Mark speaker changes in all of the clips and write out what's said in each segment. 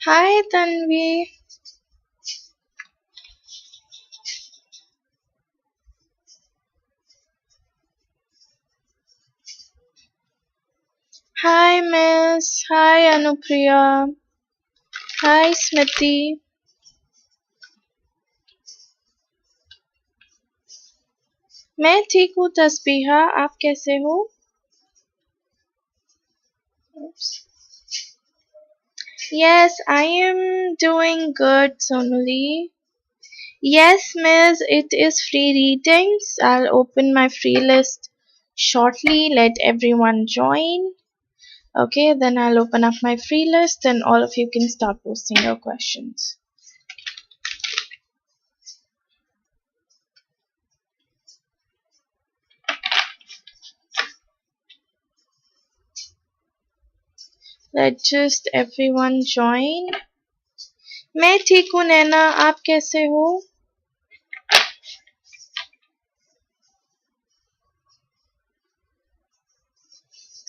Speaker 1: Hi Tanvi. Hi Miss. Hi Anupriya. Hi Smriti. मैं ठीक हूँ तस्बीहा, आप कैसे हो? Yes, I am doing good, Sonali. Yes, Miss, it is free readings. I'll open my free list shortly. Let everyone join. Okay, then I'll open up my free list and all of you can start posting your questions. Let just everyone join. मैं ठीक हूँ नैना, आप कैसे हो?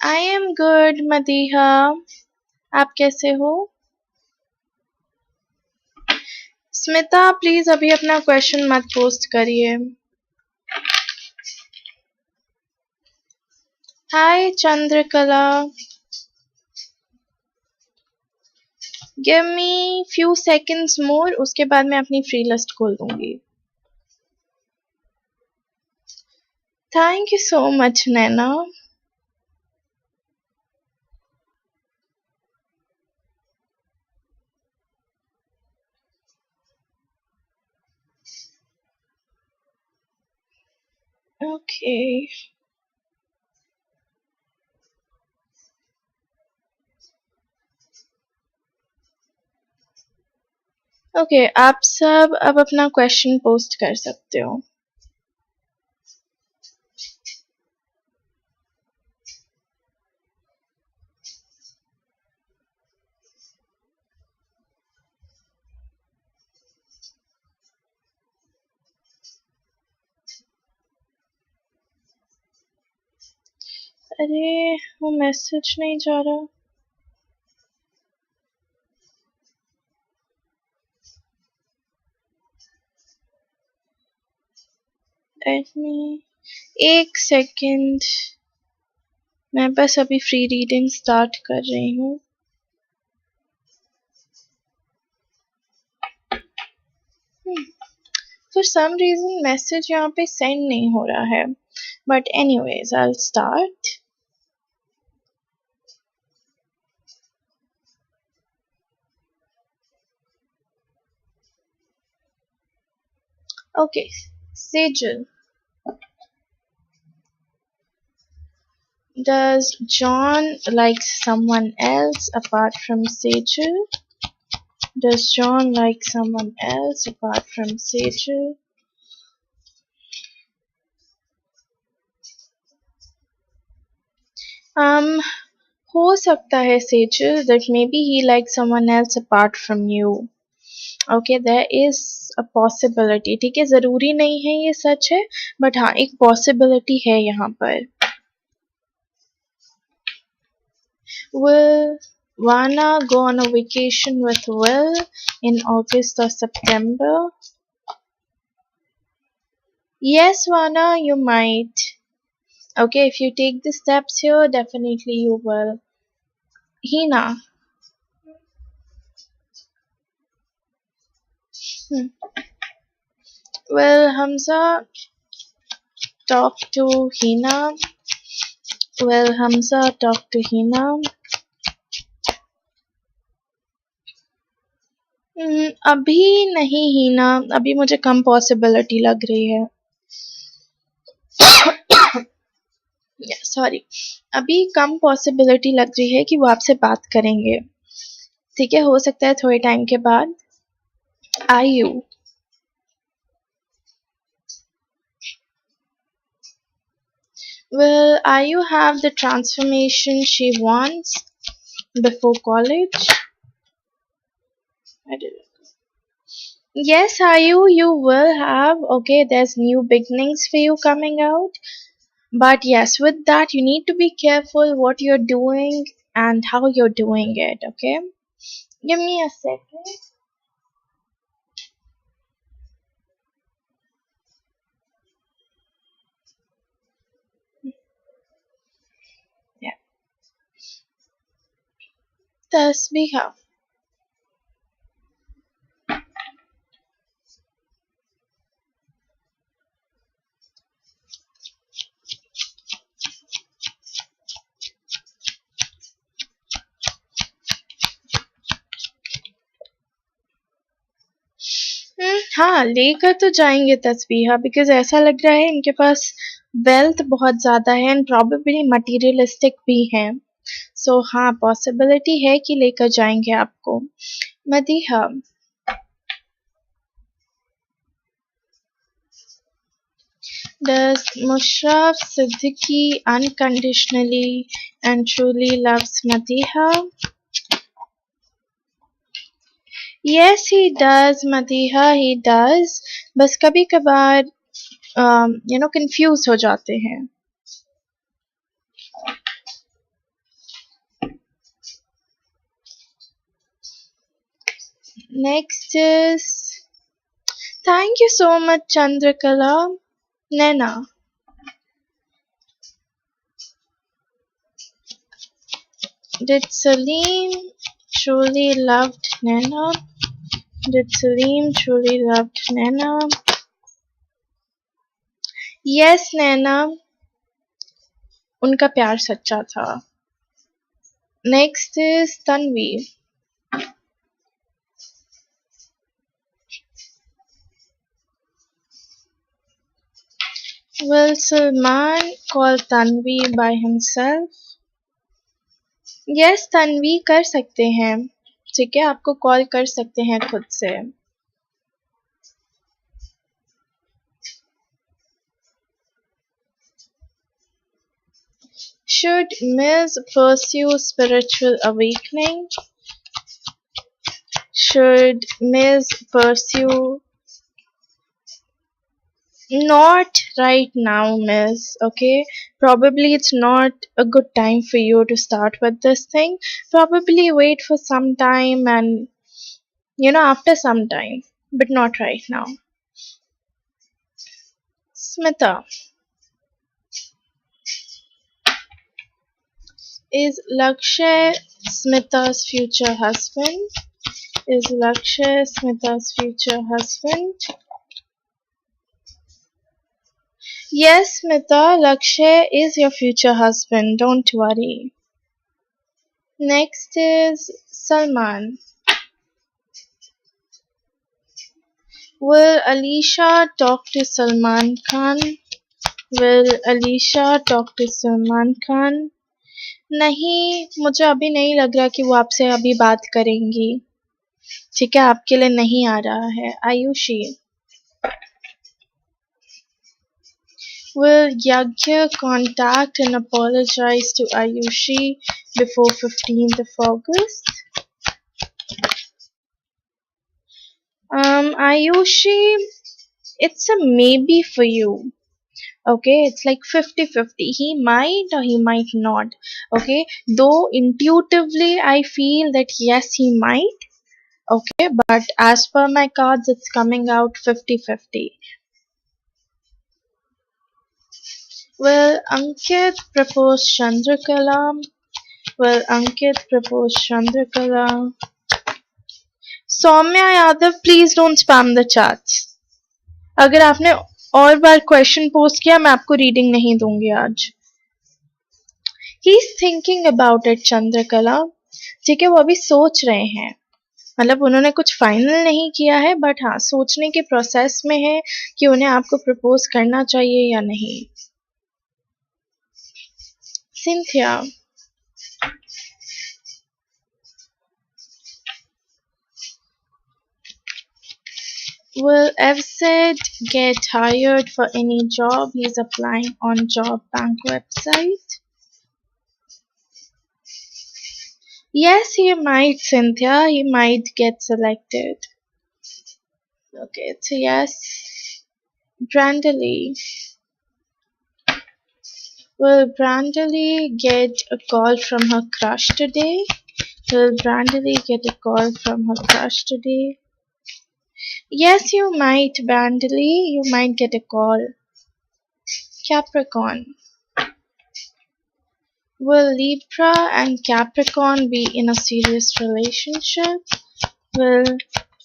Speaker 1: I am good, Madiha, आप कैसे हो? Smita please अभी अपना क्वेश्चन मत पोस्ट करिए. Hi Chandrakala. Give me few seconds more, उसके बाद मैं अपनी फ्री लिस्ट खोल दूंगी. Thank you so much Naina. Okay okay, आप सब अब अपना क्वेश्चन पोस्ट कर सकते हो. अरे वो मैसेज नहीं जा रहा. एक सेकंड, मैं बस अभी फ्री रीडिंग स्टार्ट कर रही हूँ. For some reason मैसेज यहाँ पे सेंड नहीं हो रहा है. But anyways, I'll start. Okay, Sejal. Does John like someone else apart from Sejal? Does John like someone else apart from Sejal? हो सकता है Sejal that maybe he likes someone else apart from you. Okay, there is a possibility. ठीक है, जरूरी नहीं है ये सच है, but हाँ एक possibility है यहाँ पर. Will Vana go on a vacation with Will in August or September? Yes, Vana, you might. Okay, if you take the steps here, definitely you will. Hina. Will Hamza talk to Hina? Will Hamza talk to Hina? अभी नहीं हीना, अभी मुझे कम possibility लग रही है. Sorry, अभी कम possibility लग रही है कि वो आपसे बात करेंगे. ठीक है, हो सकता है थोड़े टाइम के बाद. आयु. Will Ayu have the transformation she wants before college? I did it. Yes, Ayu, you will have. Okay, there's new beginnings for you coming out. But yes, with that, you need to be careful what you're doing and how you're doing it, okay? Give me a second. Yeah. Tasbiha. हाँ, लेकर तो जाएंगे Tasbiha, because ऐसा लग रहा है इनके पास wealth बहुत ज्यादा है एंड प्रॉबेबली मटीरियलिस्टिक भी है. सो हाँ, पॉसिबिलिटी है कि लेकर जाएंगे आपको. Madiha. Does Mushraf Siddiqui unconditionally and truly loves Madiha? Yes, he does, Madiha, he does. बस कभी कभार confuse हो जाते हैं. Next is, thank you so much, Chandrakala. Nena. Did Salim truly loved Nena? Did Salim truly loved Nena? Yes, Nena. उनका प्यार सच्चा था. Next is Tanvi. Will Salman call Tanvi by himself? Yes, Tanvi कर सकते हैं. ठीक है, आपको कॉल कर सकते हैं खुद से. Should Ms. pursue spiritual awakening? Should Ms. pursue? Not right now, Miss. Okay, probably it's not a good time for you to start with this thing. Probably wait for some time and after some time, but not right now. Smita. Is Lakshay Smita's future husband? Is Lakshay Smita's future husband? Yes, Smita, Lakshay is your future husband. Don't worry. Next is Salman. Will Alisha talk to Salman Khan? Will Alisha talk to Salman Khan? नहीं, मुझे अभी नहीं लग रहा कि वो आपसे अभी बात करेंगी. ठीक है, आपके लिए नहीं आ रहा है. Ayushi. Will Yagya contact and apologize to Ayushi before 15th of August? Ayushi, it's a maybe for you. Okay, it's like 50-50. He might or he might not. Okay, though intuitively I feel that yes, he might. Okay, but as per my cards, it's coming out 50-50. Will Ankit propose Chandrakala? Will Ankit propose Chandrakala? Saumya Yadav, please don't spam the chats. अगर आपने और बार question post किया, मैं आपको reading नहीं दूंगी आज. He is thinking about it, Chandrakala. ठीक है, वो अभी सोच रहे हैं. मतलब उन्होंने कुछ फाइनल नहीं किया है, बट हाँ, सोचने के प्रोसेस में है कि उन्हें आपको प्रपोज करना चाहिए या नहीं. Cynthia. Will Evsid get hired for any job he's applying on job bank website? Yes, he might, Cynthia. He might get selected. Okay, so yes. Brandely. Will Brandely get a call from her crush today? Will Brandley get a call from her crush today? Yes, you might, Brandley. You might get a call. Capricorn. Will Libra and Capricorn be in a serious relationship? Will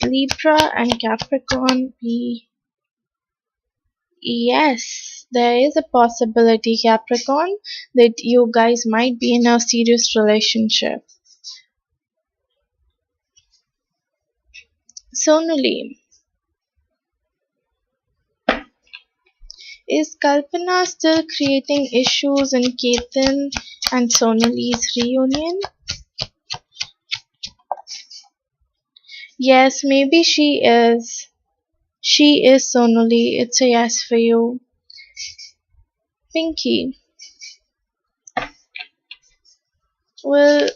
Speaker 1: Libra and Capricorn be? Yes, there is a possibility, Capricorn, that you guys might be in a serious relationship. Sonali. Is Kalpana still creating issues in Ketan and Sonali's reunion? Yes, maybe she is. She is, Sonali. It's a yes for you. Pinky. Will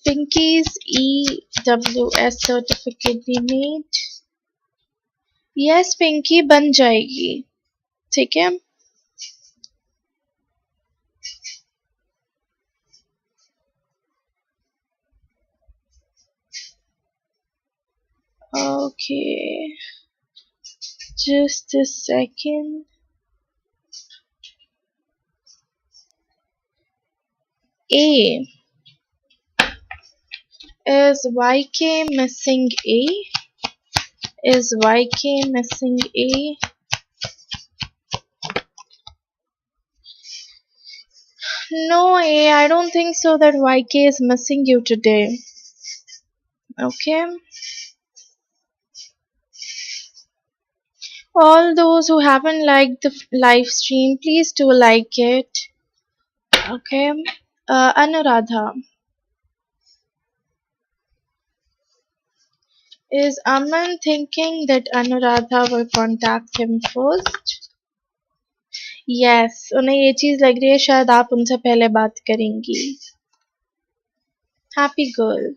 Speaker 1: Pinky's EWS certificate be made? Yes, Pinky बन जाएगी. ठीक है? Okay. Just a second. A. Is YK missing A? Is YK missing A? No, A. I don't think so that YK is missing you today. Okay? All those who haven't liked the live stream, please do like it. Okay? Anuradha. Is Aman thinking that Anuradha will contact him first? Yes, उन्हें ये चीज लग रही है शायद आप उनसे पहले बात करेंगी. Happy girl.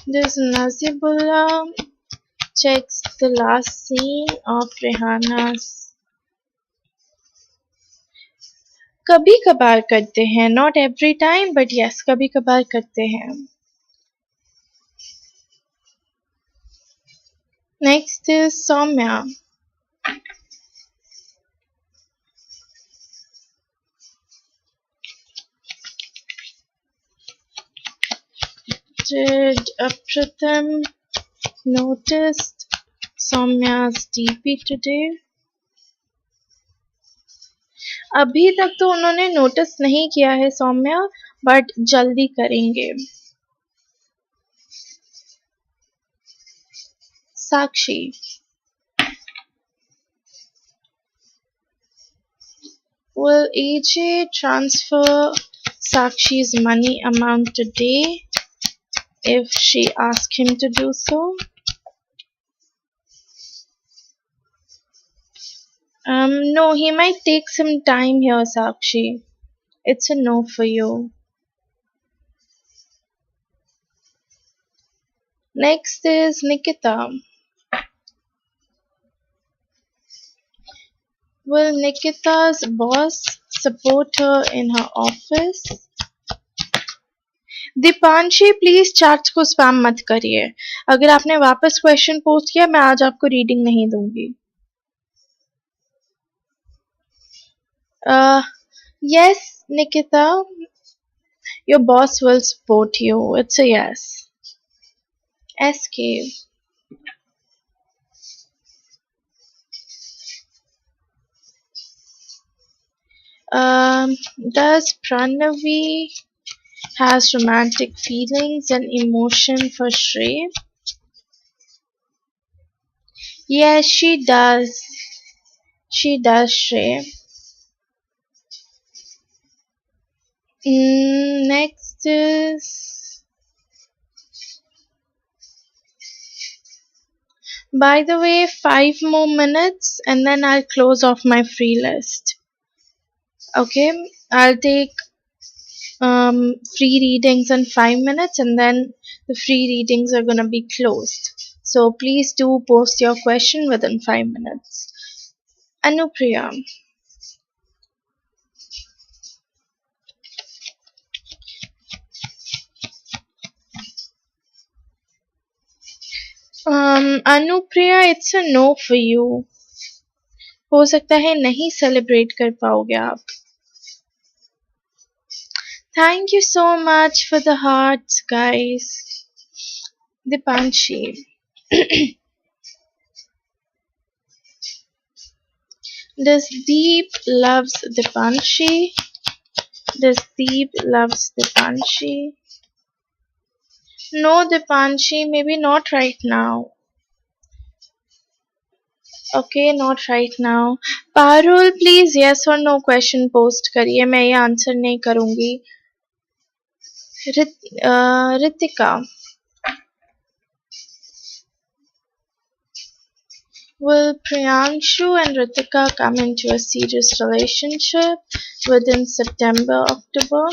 Speaker 1: This Nazibullah checks the last scene of Rehana's. कभी कभार करते हैं, not every time, but yes, कभी कभार करते हैं. Next is Soumya. Did Apratham notice Soumya's DP today? अभी तक तो उन्होंने नोटिस नहीं किया है सौम्या, बट जल्दी करेंगे. साक्षी. Will AJ transfer Sakshi's money amount today if she asks him to do so? No, he might take some time here, Sakshi. It's a no for you. Next is Nikita. Will Nikita's boss support her in her office? Deepanshi please chats को spam मत करिए. अगर आपने वापस question post किया मैं आज आपको रीडिंग नहीं दूंगी. Yes, Nikita, your boss will support you. It's a yes. SK. Does Pranavi has romantic feelings and emotion for Shrey? Yes, she does. She does, Shrey. Next is... By the way, 5 more minutes and then I'll close off my free list. Okay, I'll take free readings in 5 minutes and then the free readings are gonna be closed. So please do post your question within 5 minutes. Anupriya. Anupriya, it's a no for you. हो सकता है नहीं celebrate कर पाओगे आप. Thank you so much for the hearts, guys. Dipanshi. This Deep loves Dipanshi. This Deep loves Dipanshi. No, Dipanshi, maybe not right now. Okay, not right now. Parul, please yes or no question post करिए. मैं ये answer नहीं करूँगी. Ritika. Will Priyanshu and Ritika come into a serious relationship within September, October?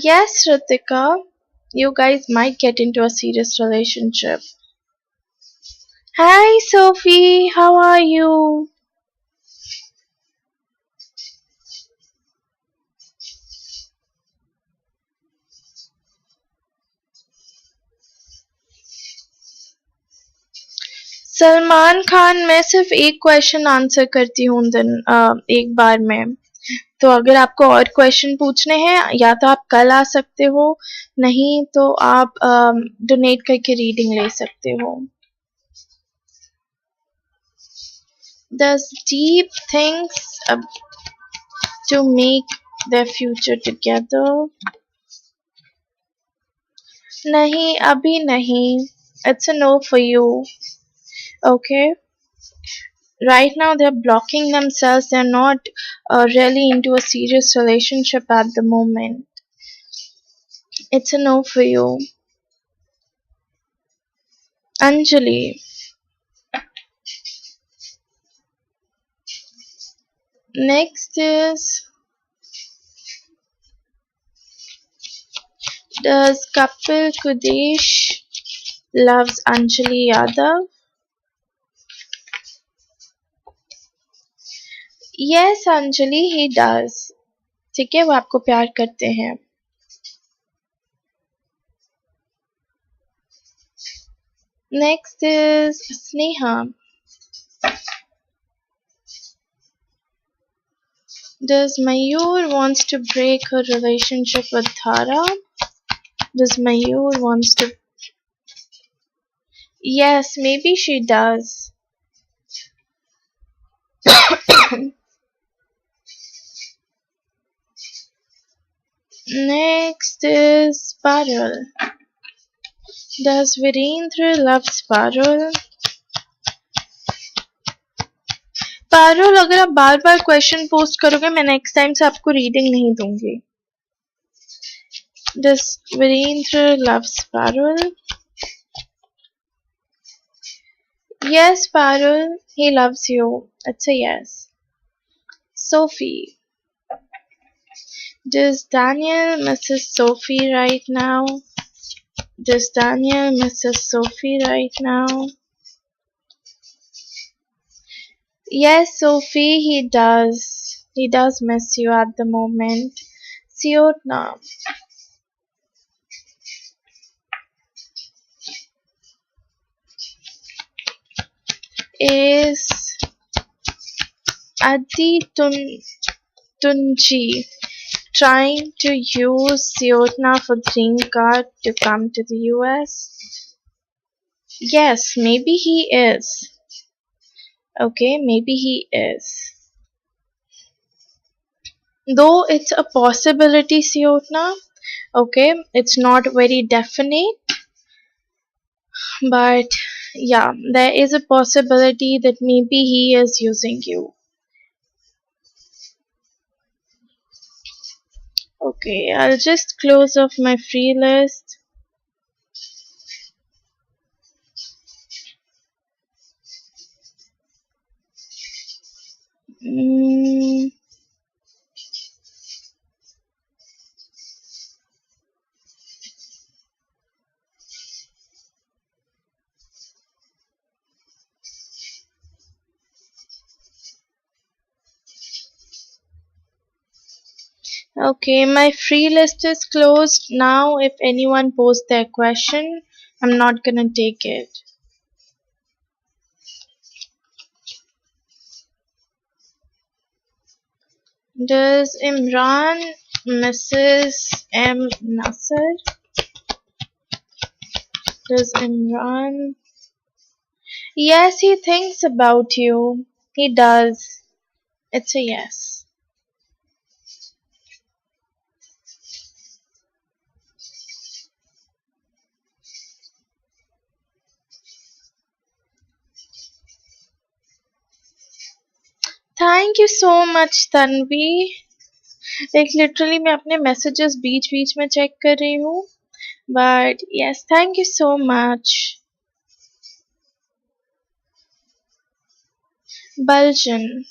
Speaker 1: Yes, Ritika. You guys might get into a serious relationship. Hi, Sophie. How are you? Salman Khan, मैं सिर्फ एक question answer करती हूँ दिन एक बार में. तो अगर आपको और क्वेश्चन पूछने हैं या तो आप कल आ सकते हो, नहीं तो आप डोनेट करके रीडिंग ले सकते हो. Does Deep thinks to make their future together? नहीं, अभी नहीं. It's a no for you. Okay. Right now they're blocking themselves. They're not really into a serious relationship at the moment. It's a no for you. Anjali. Next is, does Kapil Kudesh loves Anjali Yadav? Yes, Anjali, he does. ठीक है, वो आपको प्यार करते हैं. Next is Sneha. Does Mayur wants to break her relationship with Thara? Does Mayur wants to? Yes, maybe she does. Next is Parul. Does Virendra loves Parul? Parul, अगर आप बार बार question post करोगे मैं नेक्स्ट टाइम से आपको reading नहीं दूंगी. Does Virendra loves Parul? Yes, Parul, he loves you. It's a yes. Sophie. Does Daniel misses Sophie right now? Does Daniel misses Sophie right now? Yes, Sophie, he does. He does miss you at the moment. Siotna. Is Adi Tunji trying to use Siotna for green card to come to the US? Yes, maybe he is. Okay, maybe he is. Though it's a possibility, Siotna. Okay, it's not very definite. But yeah, there is a possibility that maybe he is using you. Okay, I'll just close off my free list. Okay, my free list is closed now. If anyone posts their question, I'm not gonna take it. Does Imran Mrs. M. Nasser? Does Imran? Yes, he thinks about you. He does. It's a yes. Thank you so much, Tanvi. Like literally मैं अपने messages बीच बीच में check कर रही हूँ. But yes, thank you so much. Belgian.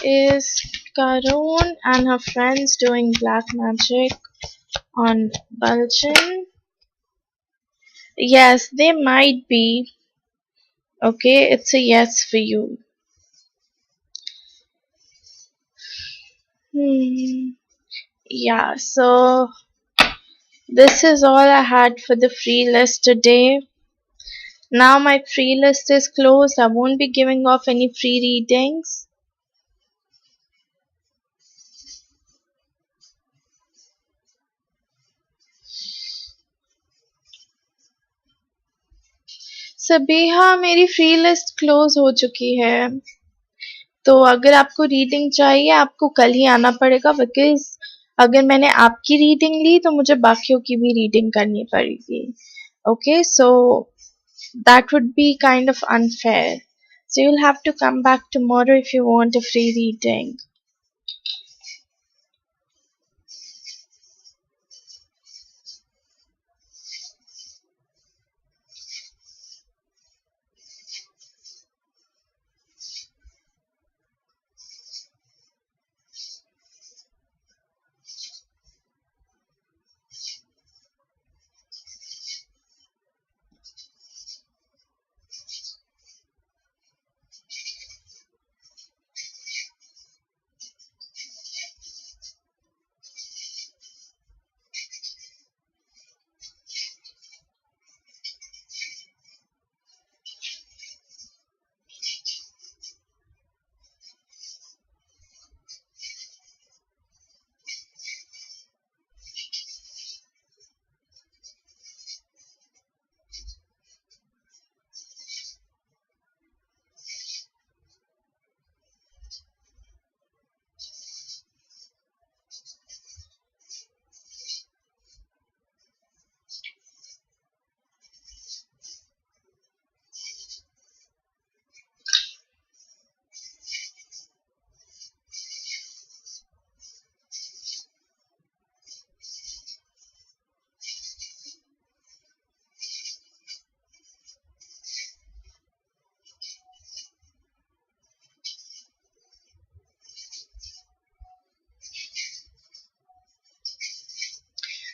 Speaker 1: Is Karun and her friends doing black magic on Belgian? Yes, they might be. Okay, it's a yes for you. Hmm. Yeah, so this is all I had for the free list today. Now my free list is closed. I won't be giving off any free readings. Sabiha मेरी free list close हो चुकी है. तो अगर आपको reading चाहिए आपको कल ही आना पड़ेगा बिकॉज अगर मैंने आपकी रीडिंग ली तो मुझे बाकियों की भी रीडिंग करनी पड़ेगी. Okay so that would be kind of unfair. So you'll have to come back tomorrow if you want a free reading.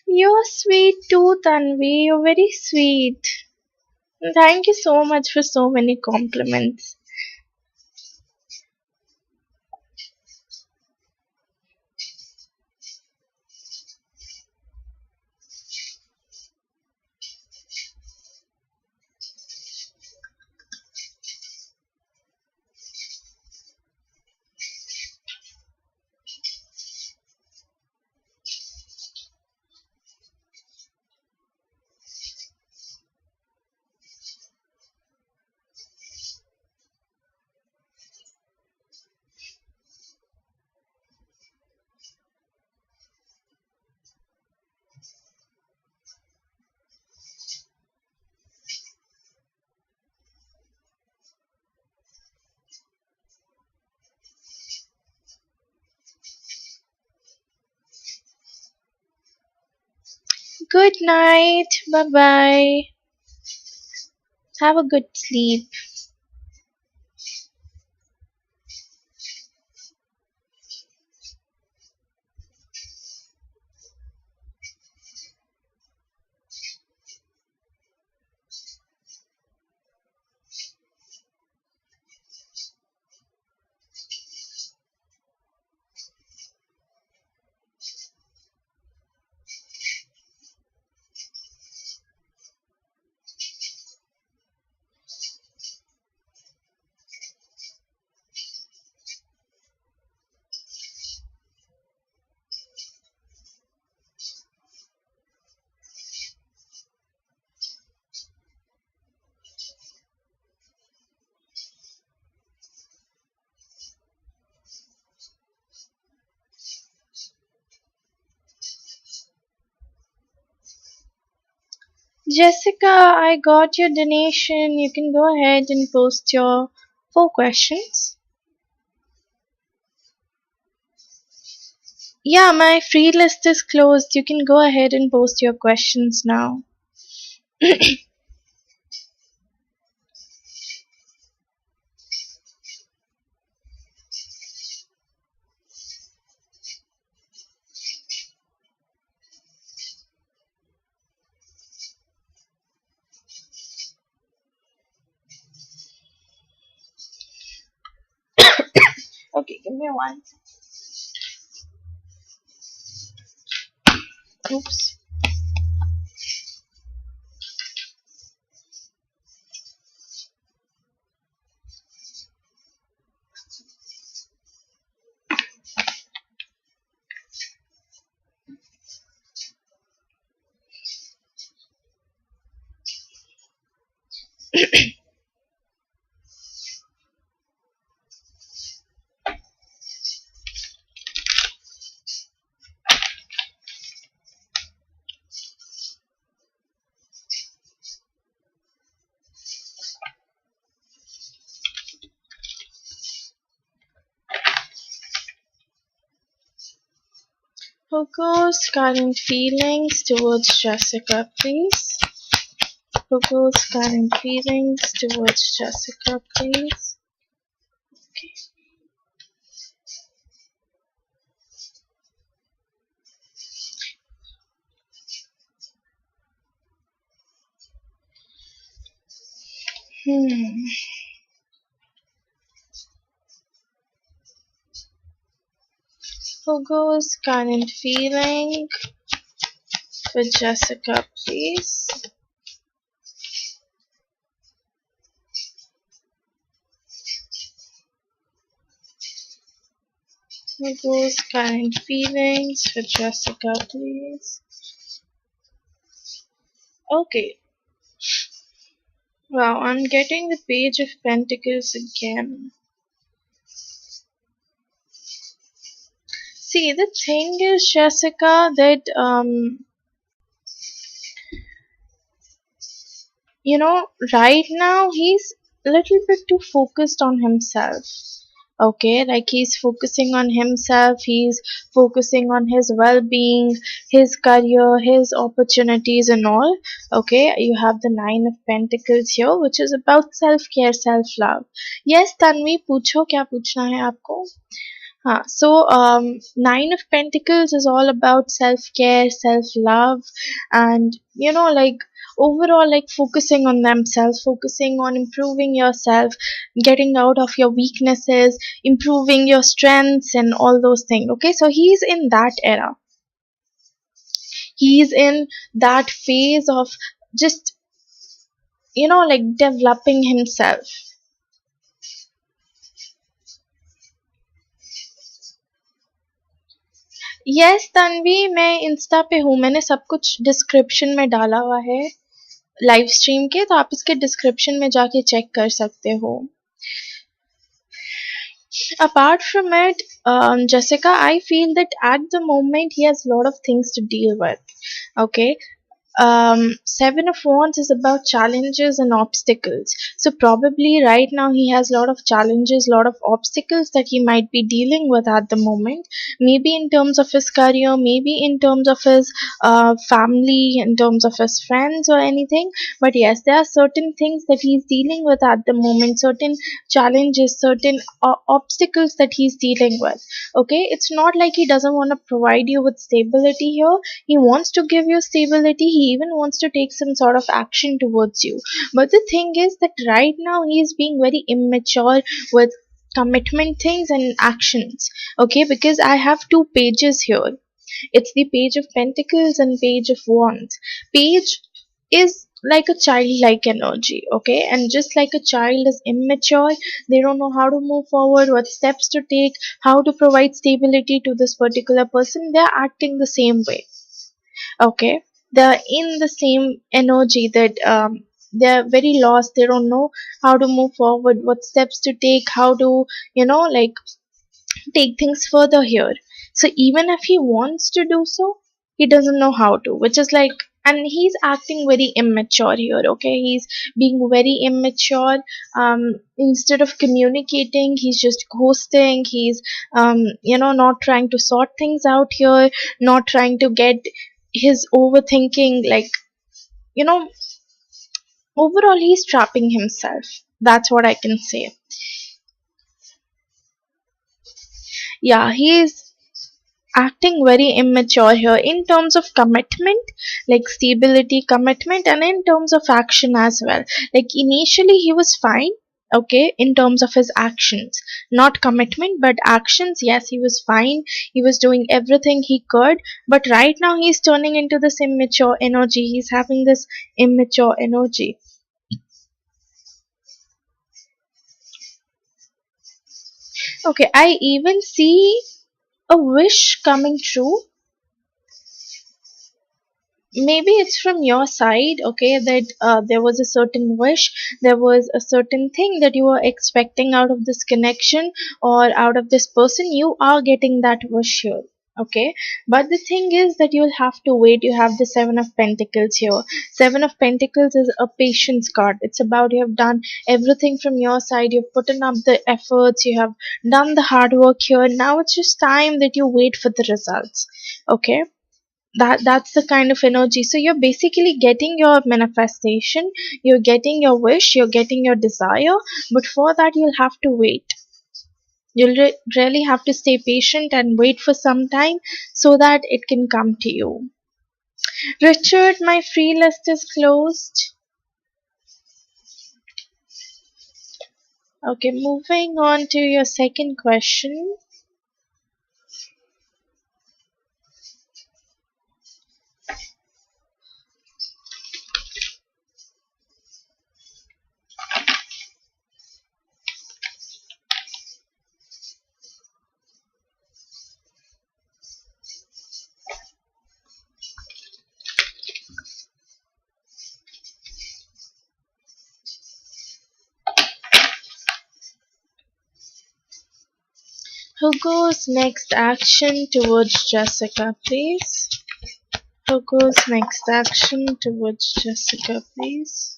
Speaker 1: You're sweet too, Tanvi. You're very sweet. Thank you so much for so many compliments. Good night. Bye bye. Have a good sleep. Jessica, I got your donation. You can go ahead and post your 4 questions. Yeah, my free list is closed. You can go ahead and post your questions now. Okay, give me one. Oops. Who goes current feelings towards Jessica, please? Who goes current feelings towards Jessica, please? Hmm. Who goes current feeling for Jessica, please? Who goes current feelings for Jessica, please? Okay. Wow, I'm getting the Page of Pentacles again. See, the thing is, Jessica, that right now he's a little bit too focused on himself. Okay, like he's focusing on himself, he's focusing on his well-being, his career, his opportunities and all. Okay, you have the Nine of Pentacles here, which is about self-care, self-love. Yes, Tanvi, पूछो क्या पूछना है आपको? So Nine of Pentacles is all about self-care, self-love, and like overall, like focusing on themselves, focusing on improving yourself, getting out of your weaknesses, improving your strengths, and all those things. Okay, so he's in that era. He's in that phase of just like developing himself. Yes Tanvi, मैं Insta पे हूँ, मैंने सब कुछ description में डाला हुआ है लाइव स्ट्रीम के, तो आप इसके डिस्क्रिप्शन में जाके चेक कर सकते हो. Apart from it, Jessica, I feel that at the moment he has a lot of things to deal with. Okay, Seven of Wands is about challenges and obstacles. So probably right now he has a lot of challenges, a lot of obstacles that he might be dealing with at the moment. Maybe in terms of his career, maybe in terms of his family, in terms of his friends or anything. But yes, there are certain things that he's dealing with at the moment, certain challenges, certain obstacles that he's dealing with. Okay, it's not like he doesn't want to provide you with stability here. He wants to give you stability. He even wants to take some sort of action towards you. But the thing is that right now he is being very immature with commitment things and actions. Okay, because I have two pages here. It's the Page of Pentacles and Page of Wands. Page is like a childlike energy, okay, and just like a child is immature, they don't know how to move forward, what steps to take, how to provide stability to this particular person. They're acting the same way. Okay, they're in the same energy that they're very lost, they don't know how to move forward, what steps to take, how to like take things further here. So even if he wants to do so, he doesn't know how to, which is like and he's acting very immature here. Okay, he's being very immature. Instead of communicating, he's just ghosting. He's not trying to sort things out here, not trying to get his overthinking, like, you know overall he's trapping himself. That's what I can say. Yeah, he is acting very immature here in terms of commitment, like stability, commitment, and in terms of action as well. Like initially he was fine, okay, in terms of his actions, not commitment but actions. Yes, he was fine, he was doing everything he could, but right now he's turning into this immature energy. He's having this immature energy. Okay, I even see a wish coming true. Maybe it's from your side, okay, that there was a certain wish, there was a certain thing that you were expecting out of this connection or out of this person. You are getting that wish here, okay, but the thing is that you'll have to wait. You have the Seven of Pentacles here. Seven of Pentacles is a patience card. It's about you have done everything from your side, you've put in up the efforts, you have done the hard work here. Now it's just time that you wait for the results, okay. That's the kind of energy. So you're basically getting your manifestation, you're getting your wish, you're getting your desire, but for that you'll have to wait. You'll really have to stay patient and wait for some time so that it can come to you. Richard, my free list is closed. Okay, moving on to your second question. Who goes next action towards Jessica, please? Who goes next action towards Jessica, please?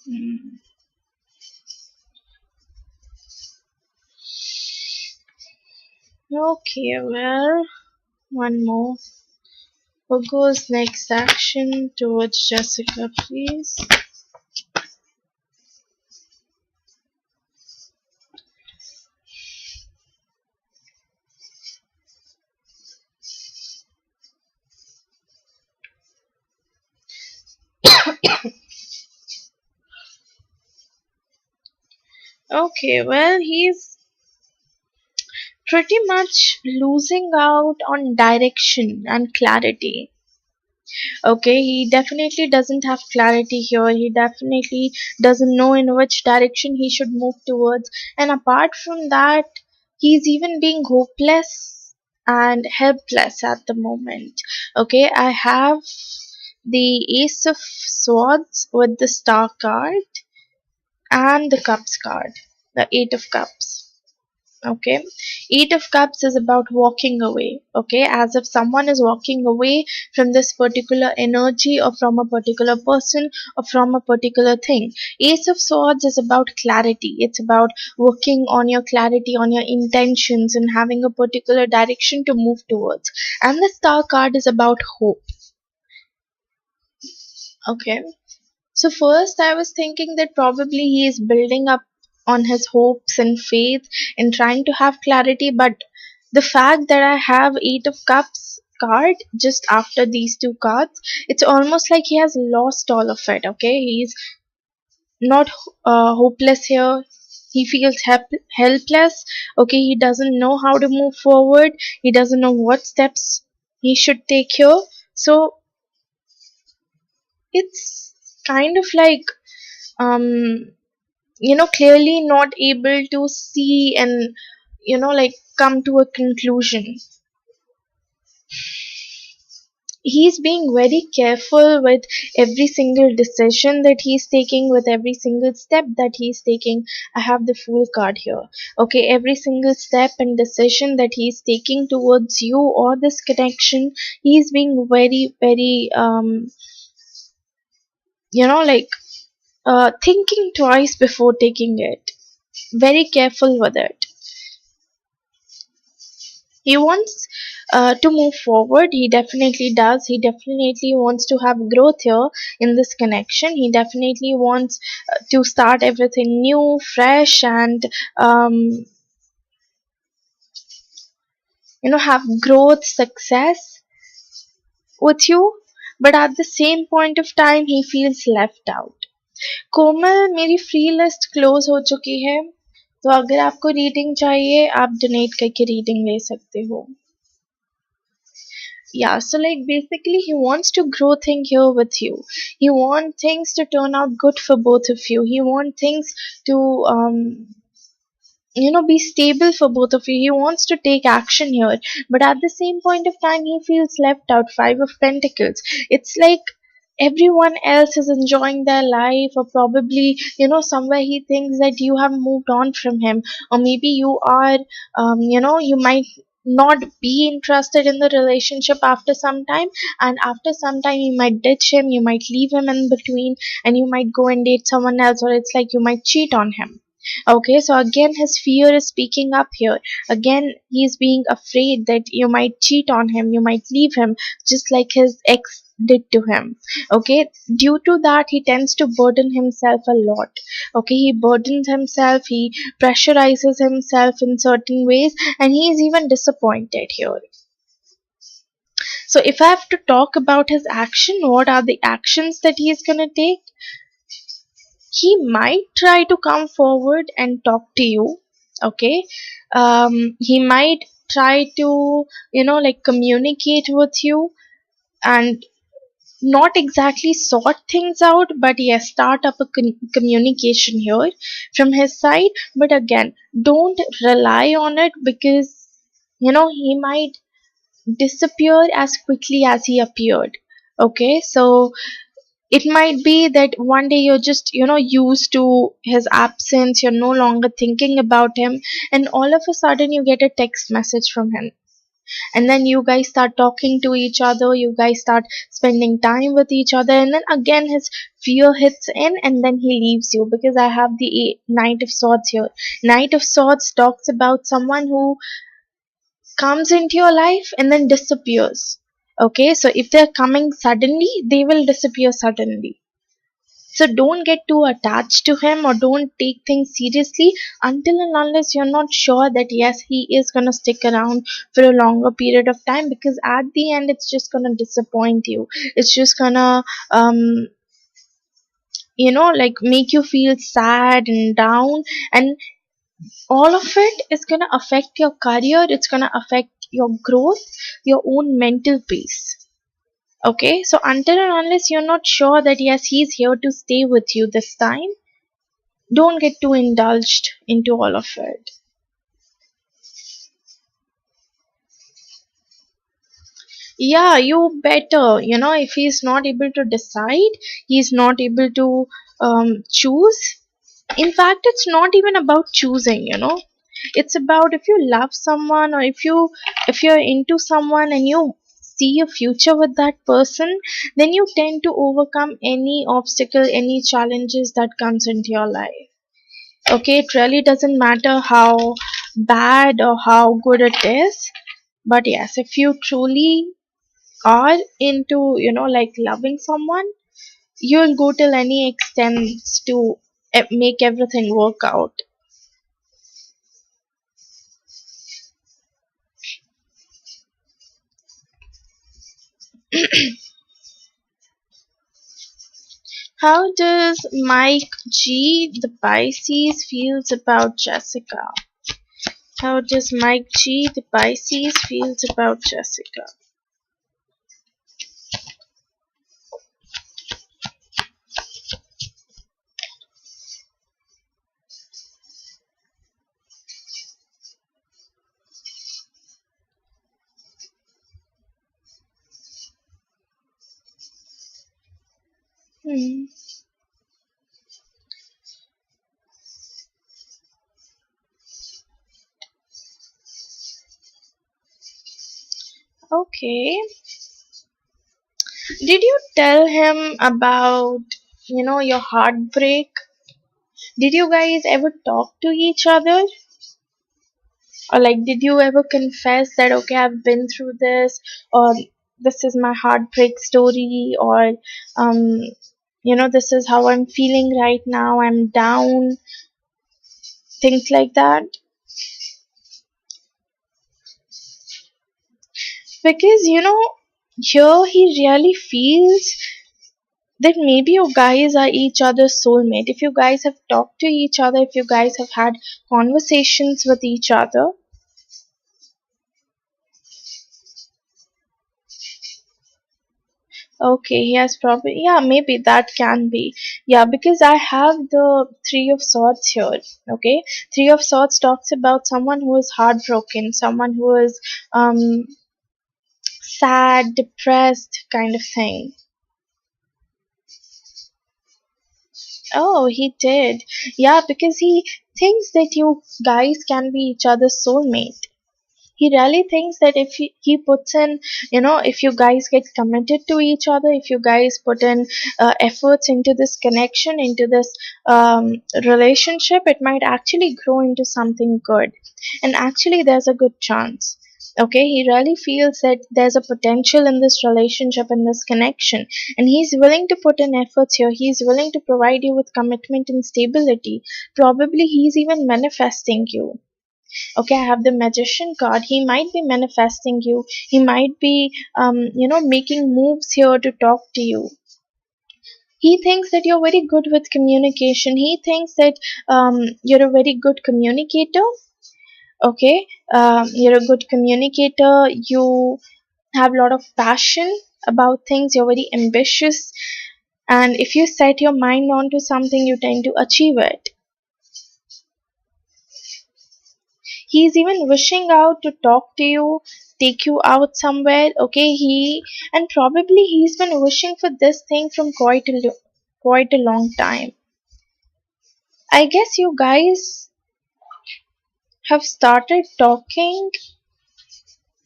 Speaker 1: Hmm. Okay, well, one more. Who goes next action towards Jessica, please? Okay, well, he's pretty much losing out on direction and clarity. Okay, he definitely doesn't have clarity here. He definitely doesn't know in which direction he should move towards. And apart from that, he's even being hopeless and helpless at the moment. Okay, I have the Ace of Swords with the Star card and the Cups card, the Eight of Cups. Okay, Eight of Cups is about walking away. Okay, as if someone is walking away from this particular energy or from a particular person or from a particular thing. Ace of Swords is about clarity. It's about working on your clarity, on your intentions, and having a particular direction to move towards. And the Star card is about hope. Okay, so first I was thinking that probably he is building up on his hopes and faith and trying to have clarity, but the fact that I have Eight of Cups card just after these two cards, it's almost like he has lost all of it. Okay, he's not hopeless here. He feels helpless. Okay, he doesn't know how to move forward. He doesn't know what steps he should take here. So it's kind of like um clearly not able to see and like come to a conclusion. he's being very careful with every single decision that he's taking, with every single step that he's taking. I have the Fool card here. Okay, every single step and decision that he's taking towards you or this connection, he's being very, very, like, thinking twice before taking it. Very careful with it. He wants to move forward. He definitely does. He definitely wants to have growth here in this connection. He definitely wants to start everything new, fresh, and um, have growth, success with you. But at the same point of time, he feels left out. कोमल, मेरी free list close हो चुकी है, तो अगर आपको reading चाहिए आप donate करके रीडिंग ले सकते हो. Yeah, so like basically he wants to grow things here with you. He wants things to turn out good for both of you. He wants things to be stable for both of you. He wants to take action here, but at the same point of time he feels left out. Five of Pentacles. It's like everyone else is enjoying their life, or probably somewhere he thinks that you have moved on from him, or maybe you are you might not be interested in the relationship after some time, and after some time you might ditch him, you might leave him in between, and you might go and date someone else, or it's like you might cheat on him. Okay, so again his fear is speaking up here. Again he's being afraid that you might cheat on him, you might leave him, just like his ex did to him. Okay, due to that he tends to burden himself a lot. Okay, he burdens himself, he pressurizes himself in certain ways, and he is even disappointed here. So if I have to talk about his action, what are the actions that he is going to take? He might try to come forward and talk to you. Okay, he might try to like communicate with you, and not exactly sort things out, but yes, start up a communication here from his side. But again, don't rely on it, because he might disappear as quickly as he appeared. Okay, so it might be that one day you're just used to his absence, you're no longer thinking about him, and all of a sudden you get a text message from him, and then you guys start talking to each other, you guys start spending time with each other, and then again his fear hits in, and then he leaves you, because I have the Knight of Swords here. Knight of Swords talks about someone who comes into your life and then disappears. Okay, so if they're coming suddenly, they will disappear suddenly. So don't get too attached to him, or don't take things seriously until and unless you're not sure that yes, he is gonna stick around for a longer period of time, because at the end it's just gonna disappoint you. It's just gonna like make you feel sad and down, and all of it is gonna affect your career, it's gonna affect your growth, your own mental peace. Okay, so until and unless you're not sure that yes, he's here to stay with you this time, don't get too indulged into all of it. Yeah, you better, if he's not able to decide, he's not able to choose. In fact, it's not even about choosing, it's about, if you love someone, or if you're into someone and you see a future with that person, then you tend to overcome any obstacle, any challenges that comes into your life. Okay, it really doesn't matter how bad or how good it is, but yes, if you truly are into like loving someone, you'll go till any extents to make everything work out. How does Mike G, the Pisces, feels about Jessica? How does Mike G, the Pisces, feels about Jessica? Hmm. Okay. Did you tell him about, your heartbreak? Did you guys ever talk to each other? Or like, did you ever confess that, okay, I've been through this, or this is my heartbreak story, or, um, this is how I'm feeling right now, I'm down, things like that? Because, here he really feels that maybe you guys are each other's soulmate. If you guys have talked to each other, if you guys have had conversations with each other. Okay, he has probably, yeah, maybe that can be. Yeah, because I have the Three of Swords here. Okay, Three of Swords talks about someone who is heartbroken, someone who is sad, depressed, kind of thing. Oh, he did. Yeah, because he thinks that you guys can be each other's soulmate. He really thinks that if he puts in, if you guys get committed to each other, if you guys put in efforts into this connection, into this relationship, it might actually grow into something good. And actually there's a good chance. Okay, he really feels that there's a potential in this relationship, in this connection, and he's willing to put in efforts here. He's willing to provide you with commitment and stability. Probably he's even manifesting you. Okay, I have the magician card. He might be manifesting you. He might be making moves here to talk to you. He thinks that you're very good with communication. He thinks that you're a very good communicator. Okay, you're a good communicator. You have a lot of passion about things. You're very ambitious, and if you set your mind onto something, you tend to achieve it. He's even wishing out to talk to you, take you out somewhere. Okay, and probably he's been wishing for this thing from quite a long time. I guess you guys have started talking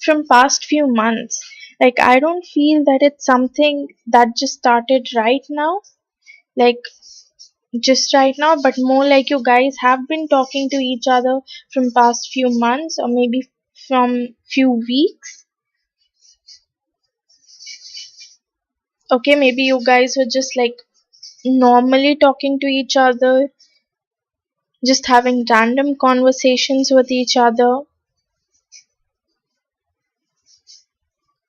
Speaker 1: from past few months. Like, I don't feel that it's something that just started right now. Like, just right now, but more like you guys have been talking to each other from past few months, or maybe from few weeks. Okay, maybe you guys were just like normally talking to each other, just having random conversations with each other.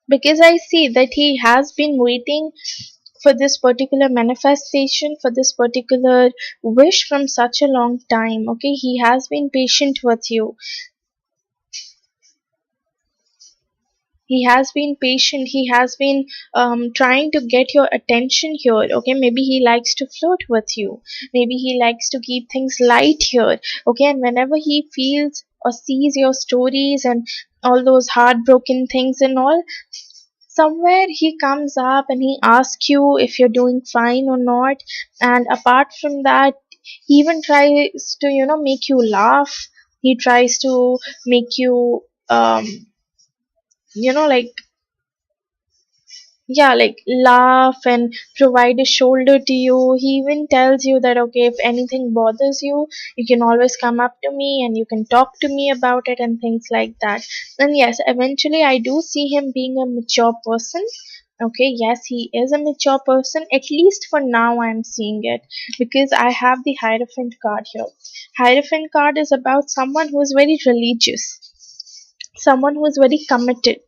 Speaker 1: Because I see that he has been waiting for this particular manifestation, for this particular wish from such a long time. Okay, he has been patient with you. He has been patient. He has been trying to get your attention here. Okay, maybe he likes to flirt with you. Maybe he likes to keep things light here. Okay, and whenever he feels or sees your stories and all those heartbroken things and all, somewhere he comes up and he asks you if you're doing fine or not. And apart from that, he even tries to make you laugh. He tries to make you like, yeah, like laugh and provide a shoulder to you. He even tells you that, okay, if anything bothers you, you can always come up to me and you can talk to me about it and things like that. And yes, eventually I do see him being a mature person. Okay, yes, he is a mature person, at least for now I'm seeing it, because I have the Hierophant card here. Hierophant card is about someone who is very religious, someone who is very committed.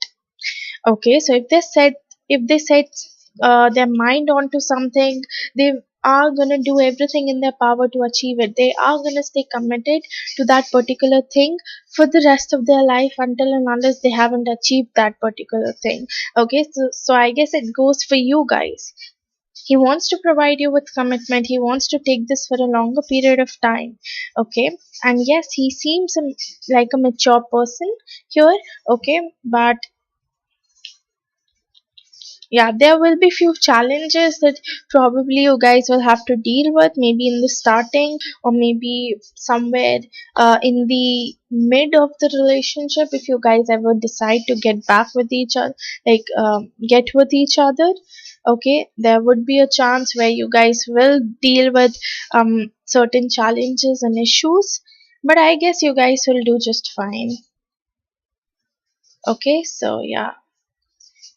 Speaker 1: Okay, so if they set their mind onto something, they are gonna do everything in their power to achieve it. They are gonna stay committed to that particular thing for the rest of their life, until and unless they haven't achieved that particular thing. Okay, so I guess it goes for you guys. He wants to provide you with commitment. He wants to take this for a longer period of time. Okay, and yes, he seems like a mature person here. Okay, but Yeah, there will be few challenges that probably you guys will have to deal with, maybe in the starting or maybe somewhere in the mid of the relationship, if you guys ever decide to get back with each other, like get with each other. Okay, there would be a chance where you guys will deal with certain challenges and issues, but I guess you guys will do just fine. Okay, so yeah,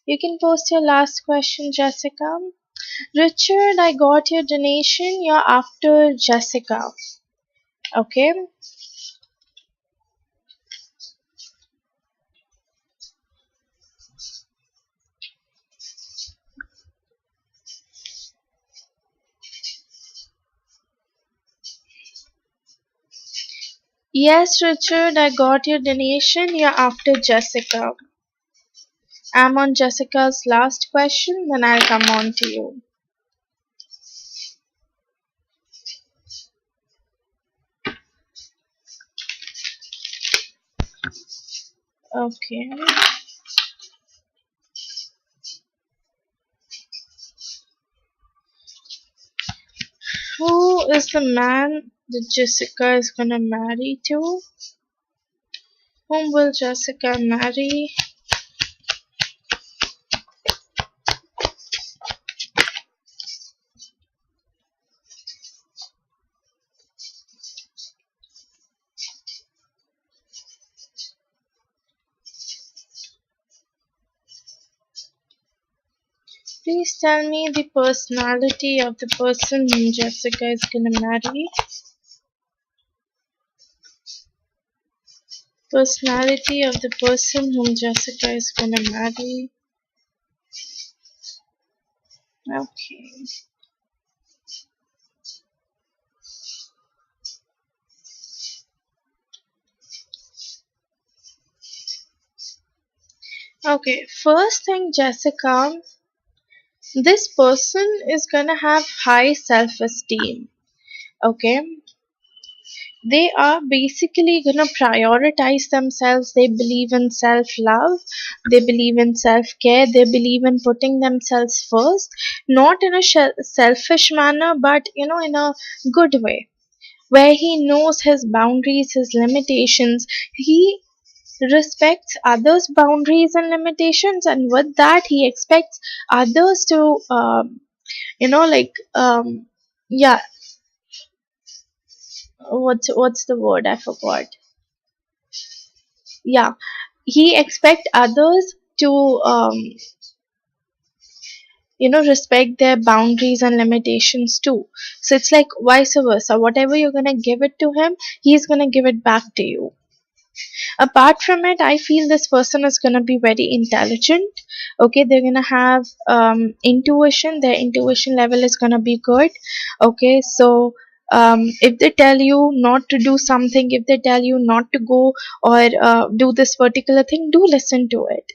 Speaker 1: you can post your last question, Jessica. Richard, I got your donation. You're after Jessica. Okay. Yes, Richard, I got your donation. You're after Jessica. I'm on Jessica's last question, then I'll come on to you. Okay. Who is the man that Jessica is gonna marry to? Whom will Jessica marry? Please tell me the personality of the person whom Jessica is gonna marry. Personality of the person whom Jessica is gonna marry. Okay. Okay, first thing, Jessica, this person is gonna have high self esteem. Okay, they are basically gonna prioritize themselves. They believe in self love, they believe in self care, they believe in putting themselves first, not in a selfish manner, but in a good way, where he knows his boundaries, his limitations. He respects others' boundaries and limitations, and with that, he expects others to, like, yeah, what's the word? I forgot. Yeah, he expect others to, respect their boundaries and limitations too. So it's like vice versa. Whatever you're gonna give it to him, he's gonna give it back to you. Apart from it, I feel this person is going to be very intelligent. Okay, they're going to have intuition. Their intuition level is going to be good. Okay, so if they tell you not to do something, if they tell you not to go or do this particular thing, do listen to it.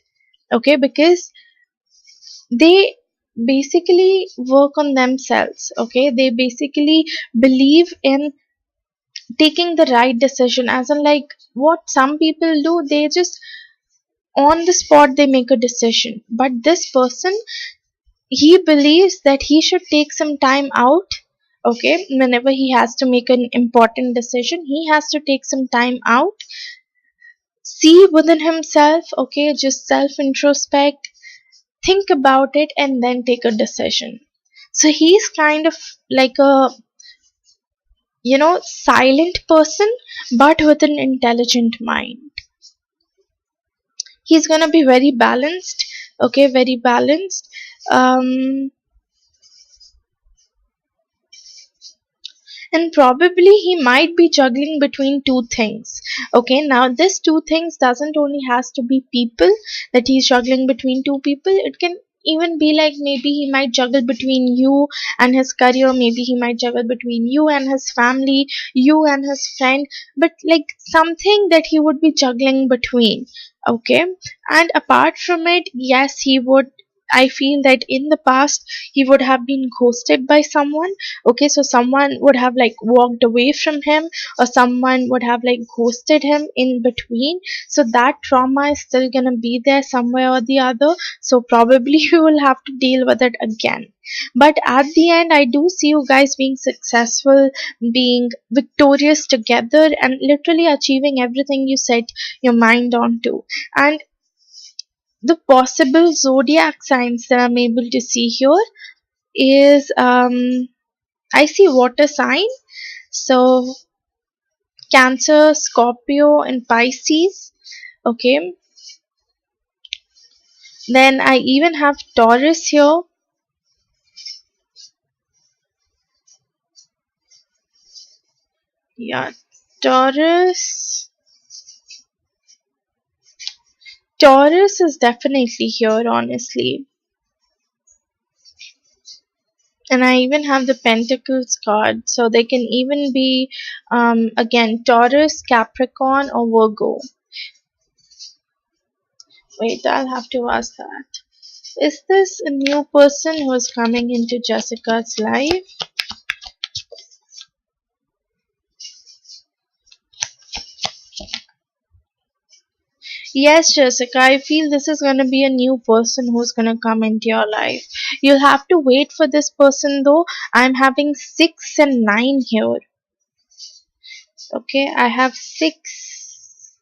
Speaker 1: Okay, because they basically work on themselves. Okay, they basically believe in taking the right decision, as in, like, what some people do, they just on the spot they make a decision, but this person, he believes that he should take some time out. Okay, whenever he has to make an important decision, he has to take some time out, see within himself. Okay, just self introspect, think about it, and then take a decision. So he's kind of like a, silent person, but with an intelligent mind. He's gonna be very balanced. Okay, very balanced. um and probably he might be juggling between two things. Okay, now this two things doesn't only has to be people, that he's juggling between two people. It can even be like, maybe he might juggle between you and his career, maybe he might juggle between you and his family, you and his friend, but like something that he would be juggling between. Okay, and apart from it, yes, he would I feel that in the past he would have been ghosted by someone. Okay, so someone would have like walked away from him, or someone would have like ghosted him in between. So that trauma is still gonna be there somewhere or the other. So probably you will have to deal with it again. But at the end, I do see you guys being successful, being victorious together, and literally achieving everything you set your mind onto. And the possible zodiac signs that I'm able to see here is I see water sign, so Cancer, Scorpio, and Pisces. Okay, then I even have Taurus here. Yeah, Taurus. Taurus is definitely here, honestly. And I even have the Pentacles card, so they can even be again Taurus, Capricorn, or Virgo. Wait, I'll have to ask that. Is this a new person who is coming into Jessica's life? Yes, Jessica, I feel this is going to be a new person who's going to come into your life. You'll have to wait for this person though. I'm having 6 and 9 here. Okay, I have 6.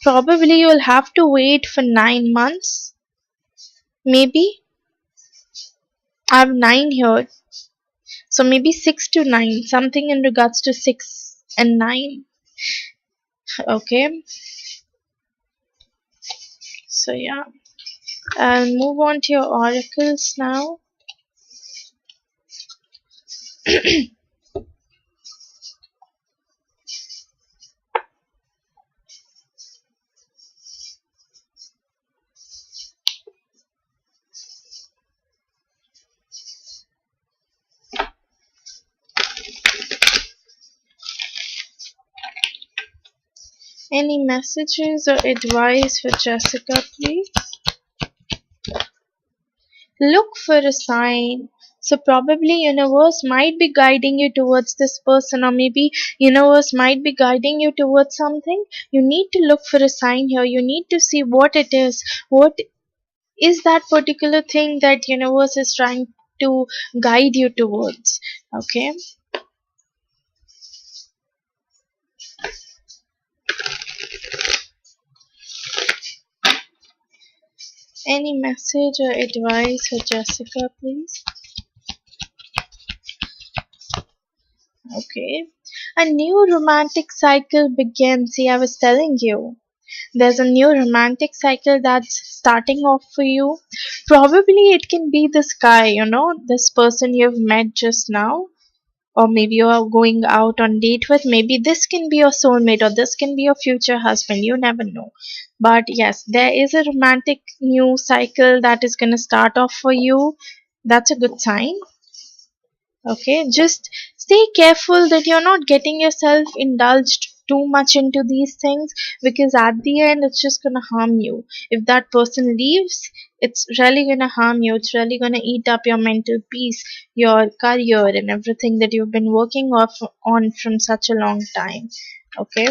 Speaker 1: Probably you'll have to wait for 9 months. Maybe. I have 9 here. So maybe 6 to 9. Something in regards to 6 and 9. Okay. So yeah. I'll move on to your oracles now. Any messages or advice for Jessica, please? Look for a sign. So probably universe might be guiding you towards this person, or maybe universe might be guiding you towards something. You need to look for a sign here. You need to see what it is. What is that particular thing that universe is trying to guide you towards? Okay. Any message or advice for Jessica, please? Okay. A new romantic cycle begins. See, I was telling you. There's a new romantic cycle that's starting off for you. Probably it can be this guy, this person you've met just now. Or maybe you are going out on date with. Maybe this can be your soulmate, or this can be your future husband. You never know. But yes, there is a romantic new cycle that is going to start off for you. That's a good sign. Okay, just stay careful that you're not getting yourself indulged too much into these things, because at the end it's just gonna harm you. If that person leaves, it's really gonna harm you. It's really gonna eat up your mental peace, your career, and everything that you've been working off on from such a long time. Okay,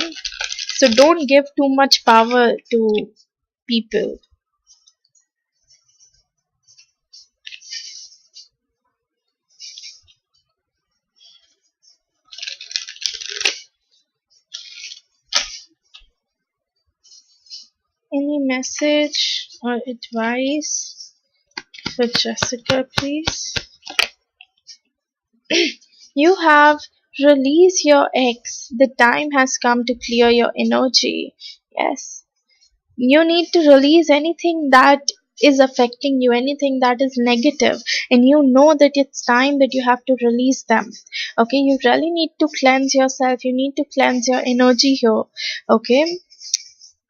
Speaker 1: so don't give too much power to people. Any message or advice for Jessica, please? You have released your ex. The time has come to clear your energy. Yes. You need to release anything that is affecting you, anything that is negative, and you know that it's time that you have to release them. Okay, you really need to cleanse yourself. You need to cleanse your energy here. Okay,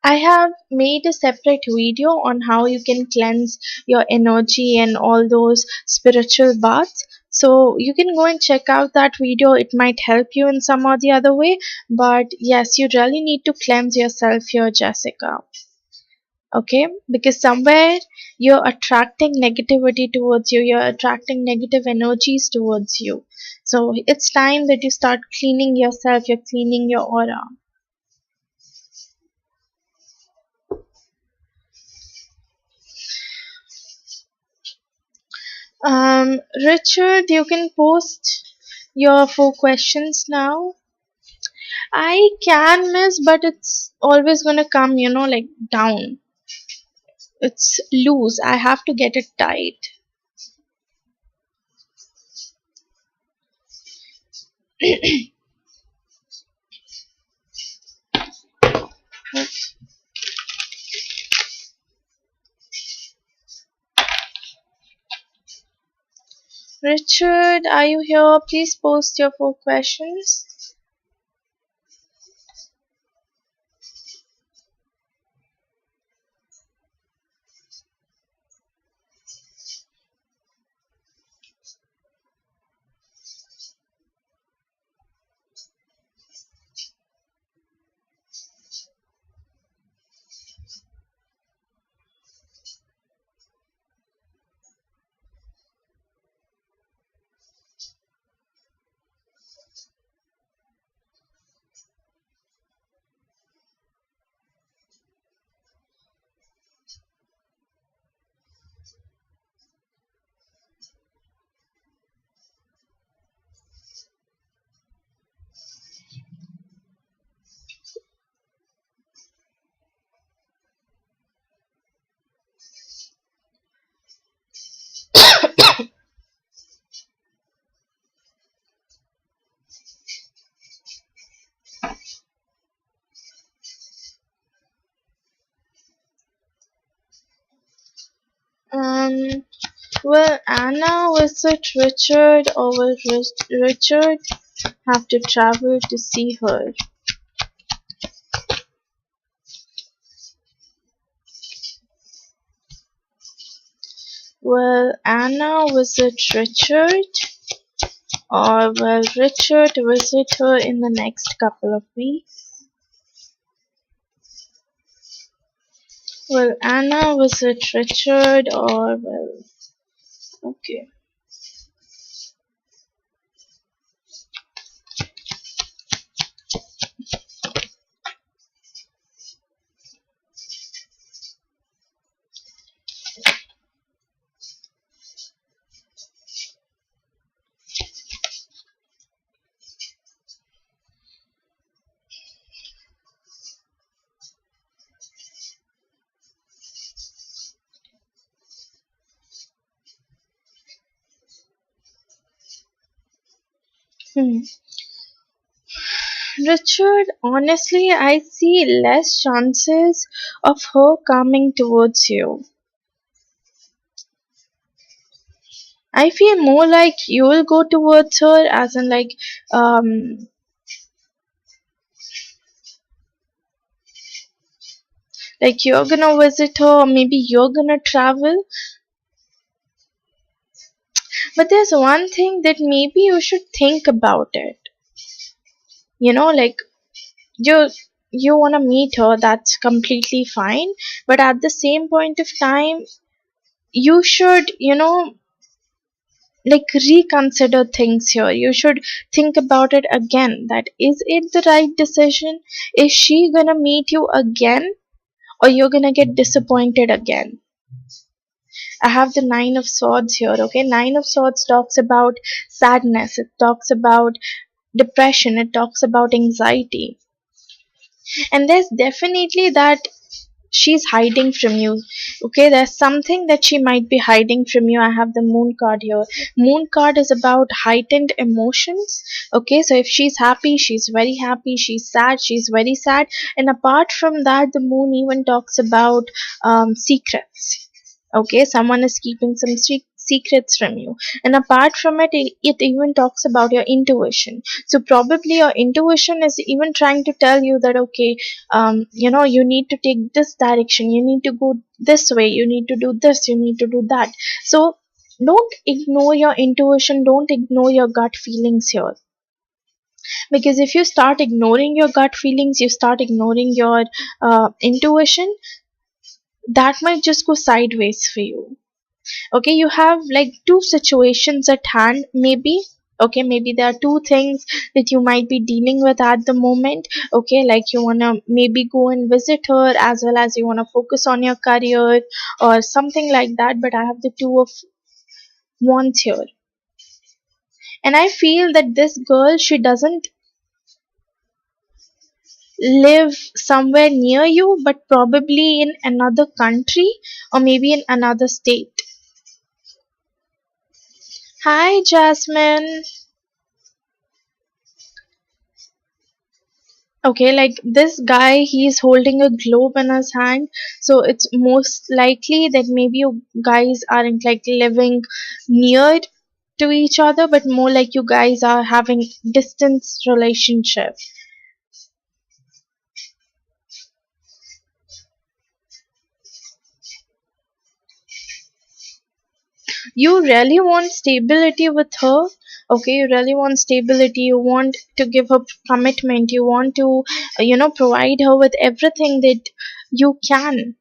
Speaker 1: I have made a separate video on how you can cleanse your energy and all those spiritual baths. So you can go and check out that video. It might help you in some or the other way. But yes, you really need to cleanse yourself here, Jessica. Okay, because somewhere you're attracting negativity towards you, you're attracting negative energies towards you. So it's time that you start cleaning yourself, you're cleaning your aura. Richard, you can post your 4 questions now. I can miss, but it's always gonna come, like down. It's loose. I have to get it tight. Richard, are you here? Please post your 4 questions. Um, will Anna visit Richard, or will Richard have to travel to see her? Will Anna visit Richard, or will Richard visit her in the next couple of weeks? Will Anna visit Richard, or will... Okay. Hmm. Richard, honestly, I see less chances of her coming towards you. I feel more like you will go towards her, as in um, like you're gonna visit her, or maybe you're gonna travel. But there's one thing that maybe you should think about it. Like you you wanna meet her, that's completely fine. But at the same point of time, you should, reconsider things here. You should think about it again. That is it the right decision? Is she gonna meet you again, or you're gonna get disappointed again? I have the Nine of Swords here. Okay, Nine of Swords talks about sadness, it talks about depression, it talks about anxiety. And there's definitely that she's hiding from you. Okay, there's something that she might be hiding from you. I have the Moon card here. Moon card is about heightened emotions. Okay, so if she's happy, she's very happy. She's sad, she's very sad. And apart from that, the Moon even talks about secrets. Okay, someone is keeping some secrets from you. And apart from it, it even talks about your intuition. So probably your intuition is even trying to tell you that, okay, you need to take this direction, you need to go this way, you need to do this, you need to do that. So don't ignore your intuition, don't ignore your gut feelings here. Because if you start ignoring your gut feelings, you start ignoring your intuition, that might just go sideways for you. Okay, you have like two situations at hand, maybe. Okay, maybe there are two things that you might be dealing with at the moment. Okay, like you want to maybe go and visit her, as well as you want to focus on your career or something like that. But I have the two of wands here, and I feel that this girl, she doesn't live somewhere near you, but probably in another country or maybe in another state. Hi, Jasmine. Okay, like this guy, he's holding a globe in his hand, so it's most likely that maybe you guys aren't like living near to each other, but more like you guys are having distance relationship. You really want stability with her. Okay, you really want stability, you want to give her commitment, you want to provide her with everything that you can,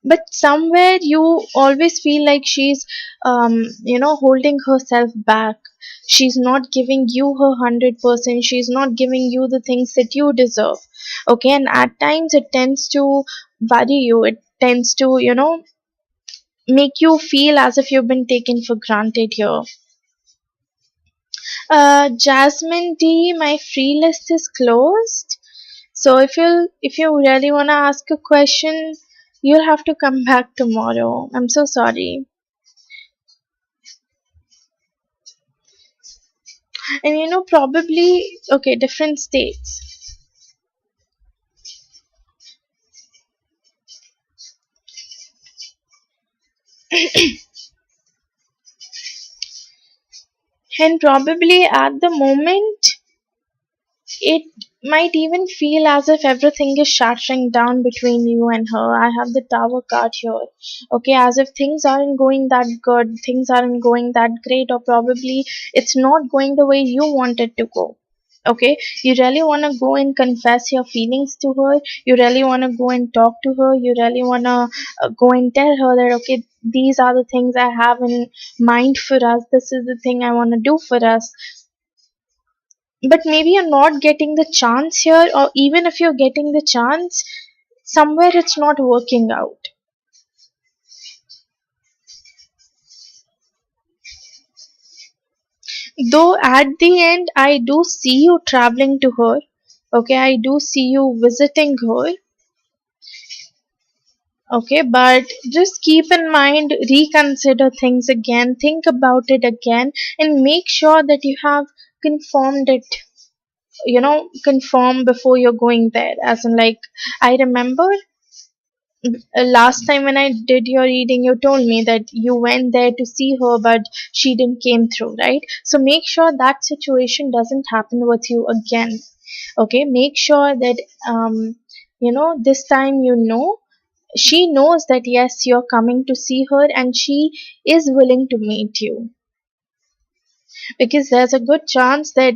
Speaker 1: but somewhere you always feel like she's holding herself back. She's not giving you her 100%, she's not giving you the things that you deserve. Okay, and at times it tends to worry you, it tends to make you feel as if you've been taken for granted here. Jasmine D, my free list is closed. So if you really wanna ask a question, you'll have to come back tomorrow. I'm so sorry. And probably okay, different states. And probably at the moment it might even feel as if everything is shattering down between you and her. I have the tower card here. Okay, as if things aren't going that good, things aren't going that great, or probably it's not going the way you want it to go. Okay, you really want to go and confess your feelings to her, you really want to go and talk to her, you really want to go and tell her that okay, these are the things I have in mind for us, this is the thing I want to do for us. But maybe you're not getting the chance here, or even if you're getting the chance, somewhere it's not working out. Though at the end I do see you traveling to her. Okay, I do see you visiting her. Okay, but just keep in mind, reconsider things again, think about it again, and make sure that you have confirmed it, confirm before you're going there. As in, like, I remember last time when I did your reading, you told me that you went there to see her, but she didn't came through, right? So make sure that situation doesn't happen with you again. Okay, make sure that this time she knows that yes, you're coming to see her, and she is willing to meet you, because there's a good chance that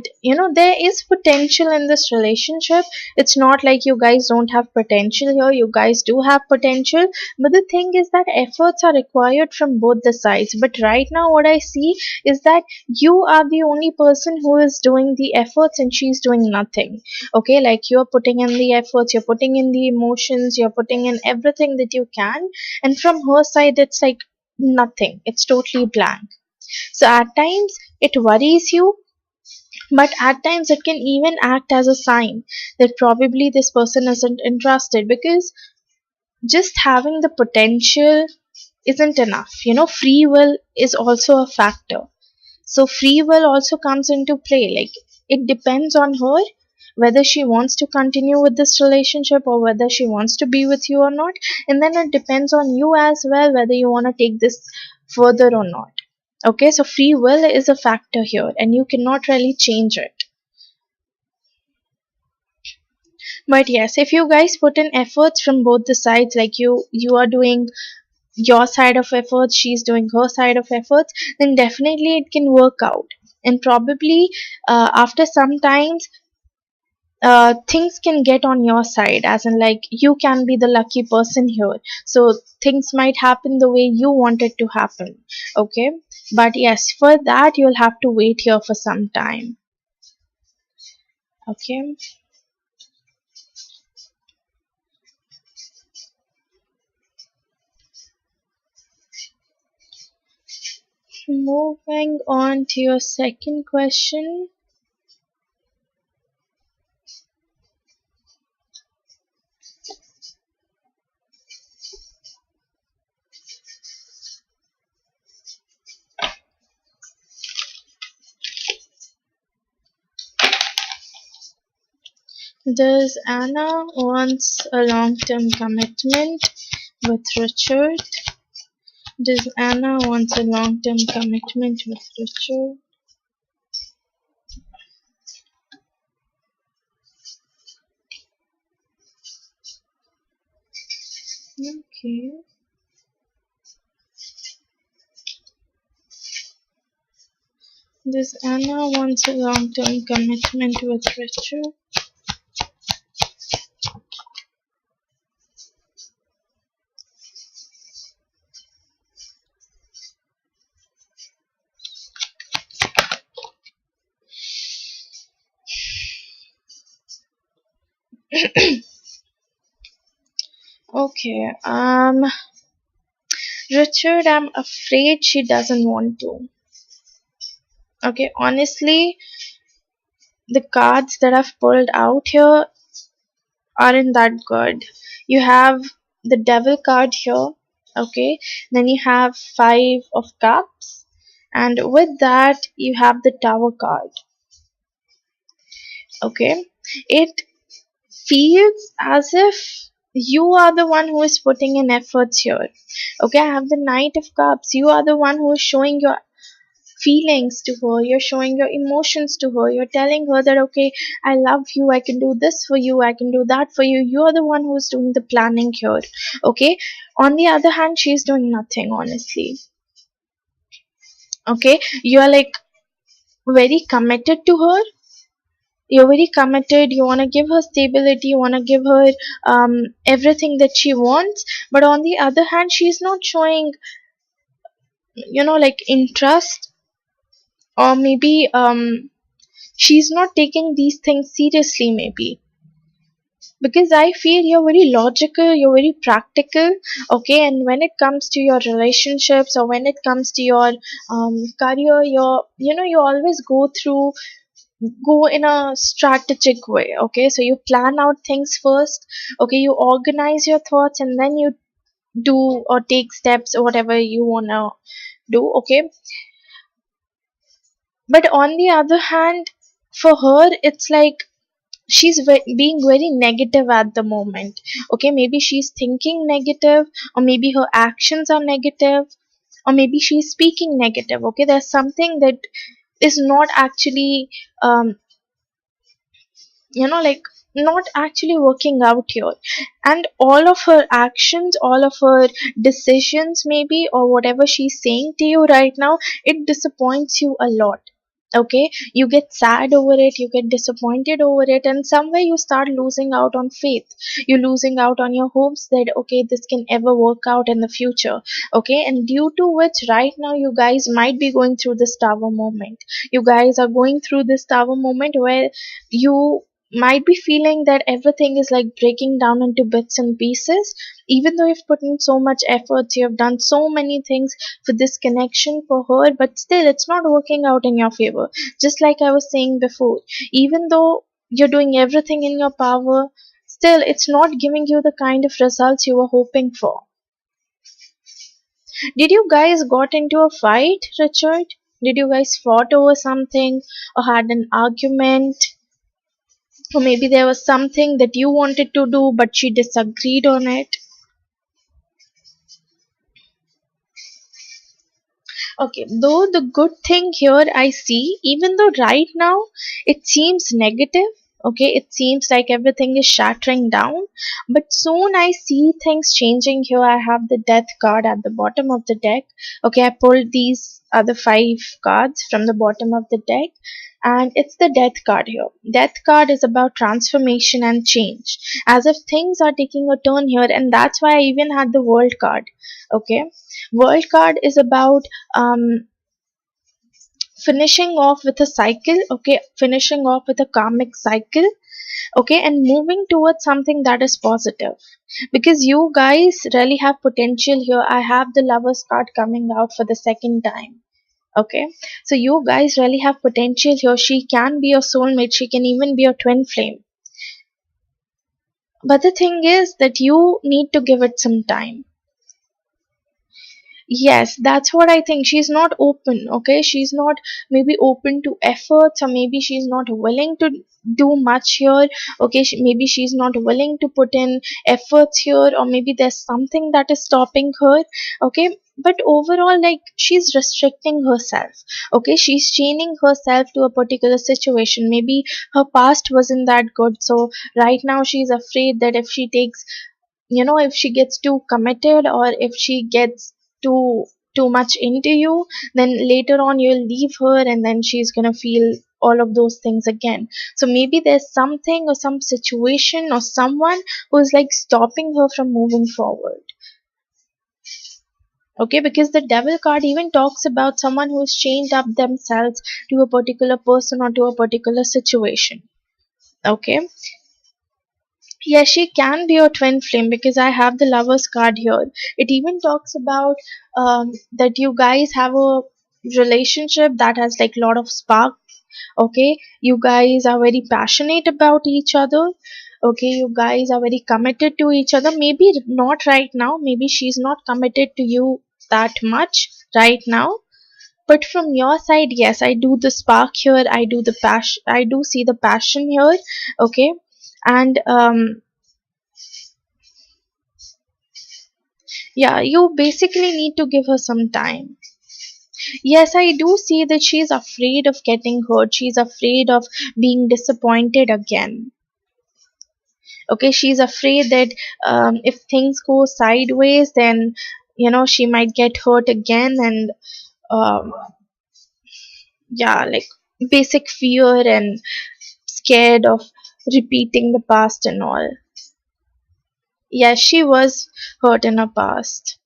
Speaker 1: there is potential in this relationship. It's not like you guys don't have potential here, you guys do have potential, but the thing is that efforts are required from both the sides. But right now what I see is that you are the only person who is doing the efforts and she's doing nothing. Okay, like you're putting in the efforts, you're putting in the emotions, you're putting in everything that you can, and from her side it's like nothing, it's totally blank. So at times it worries you, but at times it can even act as a sign that probably this person isn't interested, because just having the potential isn't enough. Free will is also a factor. So free will also comes into play. Like, it depends on her whether she wants to continue with this relationship or whether she wants to be with you or not. And then it depends on you as well whether you want to take this further or not. Okay, so free will is a factor here and you cannot really change it. But yes, if you guys put in efforts from both the sides, like you are doing your side of efforts, she's doing her side of efforts, then definitely it can work out. And probably after some times things can get on your side, as in like you can be the lucky person here, so things might happen the way you want it to happen. Okay, but yes, for that you'll have to wait here for some time. Okay, moving on to your second question. Does Anna wants a long-term commitment with Richard? Does Anna wants a long-term commitment with Richard? Okay. Does Anna wants a long-term commitment with Richard? Okay. Richard, I'm afraid she doesn't want to. Okay, honestly, the cards that I've pulled out here aren't that good. You have the devil card here, okay, then you have five of cups, and with that you have the tower card. Okay, it feels as if you are the one who is putting in efforts here. Okay, I have the knight of cups. You are the one who is showing your feelings to her, you're showing your emotions to her, you're telling her that okay, I love you, I can do this for you, I can do that for you. You're the one who's doing the planning here. Okay, on the other hand, she's doing nothing, honestly. Okay, you're like very committed to her, you're very committed, you want to give her stability, you want to give her everything that she wants, but on the other hand she's not showing, like interest, or maybe she's not taking these things seriously, maybe because I feel you're very logical, you're very practical. Okay, and when it comes to your relationships, or when it comes to your career, you always go in a strategic way. Okay, so you plan out things first. Okay, you organize your thoughts, and then you do or take steps or whatever you want to do. Okay, but on the other hand, for her it's like she's being very negative at the moment. Okay, maybe she's thinking negative, or maybe her actions are negative, or maybe she's speaking negative. Okay, there's something that is not actually um like not actually working out here, and all of her actions, all of her decisions maybe, or whatever she's saying to you right now, it disappoints you a lot. Okay, you get sad over it, you get disappointed over it, and somewhere you start losing out on faith, you're losing out on your hopes that okay, this can ever work out in the future. Okay, and due to which right now you guys might be going through this tower moment. You guys are going through this tower moment where you might be feeling that everything is like breaking down into bits and pieces, even though you've put in so much effort, you have done so many things for this connection for her, but still it's not working out in your favor. Just like I was saying before, even though you're doing everything in your power, still it's not giving you the kind of results you were hoping for. Did you guys got into a fight, Richard? Did you guys fought over something, or had an argument? Or maybe there was something that you wanted to do but she disagreed on it. Okay, though the good thing here I see, even though right now it seems negative, Okay, it seems like everything is shattering down, but soon I see things changing here. I have the death card at the bottom of the deck. Okay, I pulled these other five cards from the bottom of the deck, and it's the death card here. Death card is about transformation and change, as if things are taking a turn here, and that's why I even had the world card. Okay, world card is about finishing off with a cycle. Okay, finishing off with a karmic cycle. Okay, and moving towards something that is positive, because you guys really have potential here. I have the lovers card coming out for the second time. Okay, so you guys really have potential here. She can be your soulmate, she can even be your twin flame, but the thing is that you need to give it some time. Yes, that's what I think. She's not open, okay? She's not maybe open to efforts, or maybe she's not willing to do much here, okay? Maybe she's not willing to put in efforts here, or maybe there's something that is stopping her, okay? But overall, like, she's restricting herself, okay? She's chaining herself to a particular situation. Maybe her past wasn't that good, so right now she's afraid that if she takes, if she gets too committed, or if she gets too too much into you, then later on you'll leave her, and then she's gonna feel all of those things again. So maybe there's something or some situation or someone who's like stopping her from moving forward. Okay, because the devil card even talks about someone who's chained up themselves to a particular person or to a particular situation. Okay, yes, she can be your twin flame, because I have the lovers card here. It even talks about that you guys have a relationship that has like lot of spark. Okay, you guys are very passionate about each other. Okay, you guys are very committed to each other. Maybe not right now. Maybe she's not committed to you that much right now. But from your side, yes, I do the spark here. I do the passion. I do see the passion here. Okay, and yeah, you basically need to give her some time. Yes, I do see that she's afraid of getting hurt. She's afraid of being disappointed again. Okay, she's afraid that if things go sideways, then she might get hurt again, and um, yeah, like basic fear and scared of repeating the past and all. Yes, she was hurt in her past.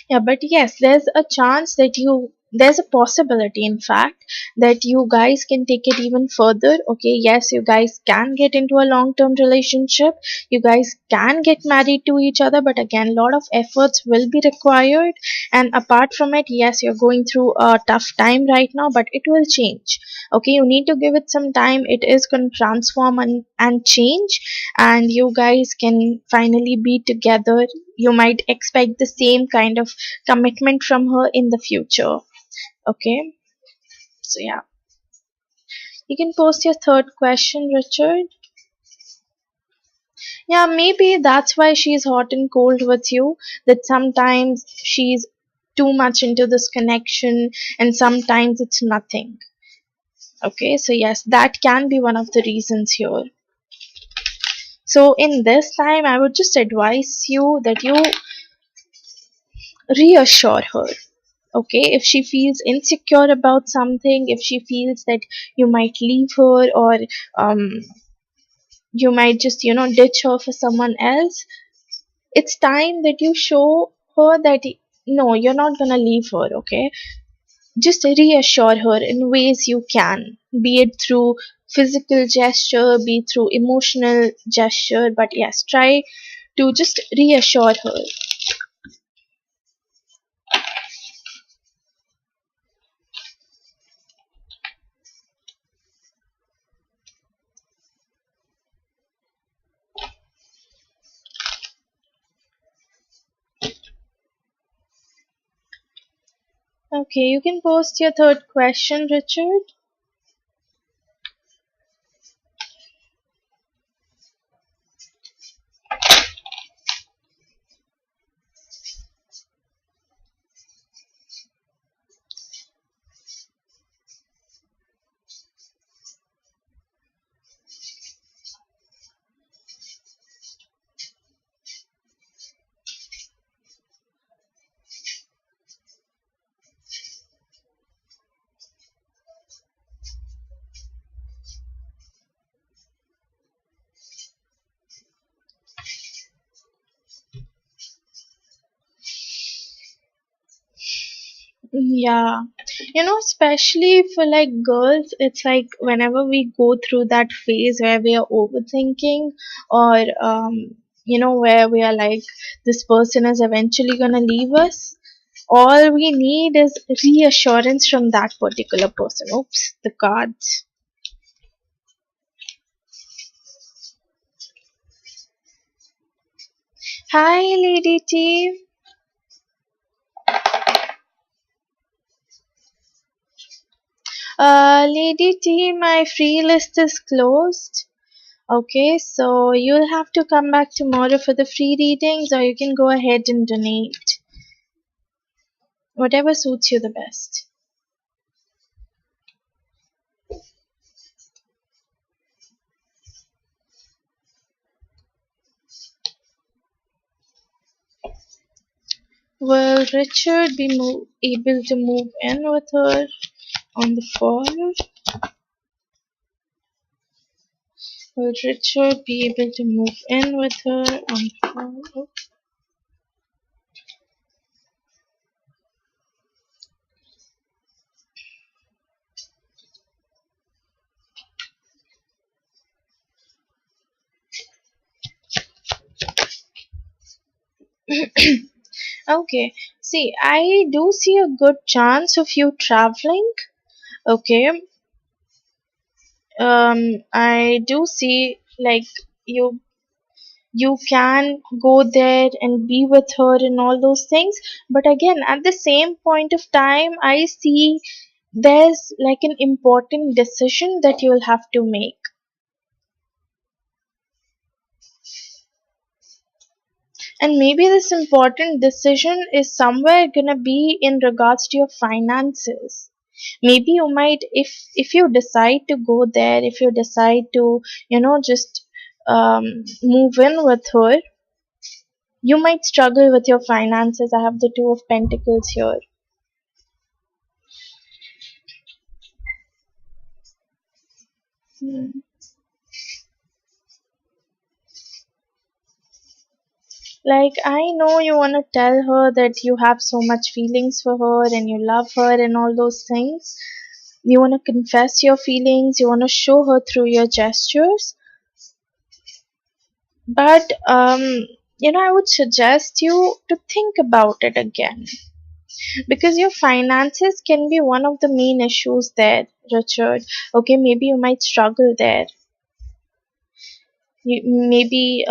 Speaker 1: Yeah, but yes, there's a possibility, in fact, that you guys can take it even further. Okay, yes, you guys can get into a long term relationship, you guys can get married to each other, but again, a lot of efforts will be required. And apart from it, yes, you're going through a tough time right now, but it will change. Okay, you need to give it some time. It is going to transform and change, and you guys can finally be together. You might expect the same kind of commitment from her in the future. Okay, so yeah, you can post your third question, Richard. Yeah, maybe that's why she's hot and cold with you, that sometimes she's too much into this connection and sometimes it's nothing. Okay, so yes, that can be one of the reasons here. So in this time, I would just advise you that you reassure her. Okay, if she feels insecure about something, if she feels that you might leave her, or um, you might just ditch her for someone else, it's time that you show her that no, you're not gonna leave her. Okay, just reassure her in ways you can, be it through physical gesture, be it through emotional gesture, but yes, try to just reassure her. Okay, you can post your third question, Richard. Yeah, especially for like girls, it's like whenever we go through that phase where we are overthinking, or where we are like, this person is eventually gonna leave us. All we need is reassurance from that particular person. Oops, the cards. Hi, Lady T. Lady T, my free list is closed. Okay, so you'll have to come back tomorrow for the free readings, or you can go ahead and donate. Whatever suits you the best. Will Richard be able to move in with her on the fall? Will Richard be able to move in with her on the fall? Okay, see, I do see a good chance of you traveling. Okay, I do see like you you can go there and be with her and all those things, but again at the same point of time I see there's like an important decision that you'll have to make, and maybe this important decision is somewhere gonna be in regards to your finances. Maybe you might, if you decide to go there, if you decide to just move in with her, you might struggle with your finances. I have the two of pentacles here. Hmm. Like, I know you want to tell her that you have so much feelings for her and you love her and all those things. You want to confess your feelings, you want to show her through your gestures. But, I would suggest you to think about it again. Because your finances can be one of the main issues there, Richard. Okay, maybe you might struggle there. Maybe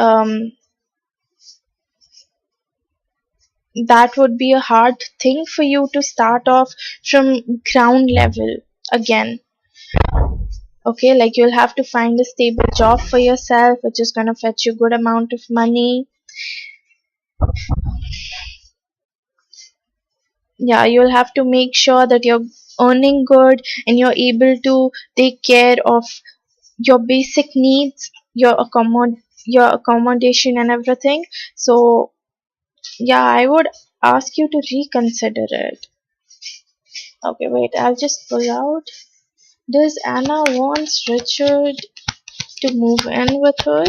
Speaker 1: that would be a hard thing for you to start off from ground level again. Okay, like you'll have to find a stable job for yourself which is going to fetch you good amount of money. Yeah, you'll have to make sure that you're earning good and you're able to take care of your basic needs, your accommodation and everything. So yeah, I would ask you to reconsider it. Okay, wait, I'll just pull out. Does Anna wants Richard to move in with her?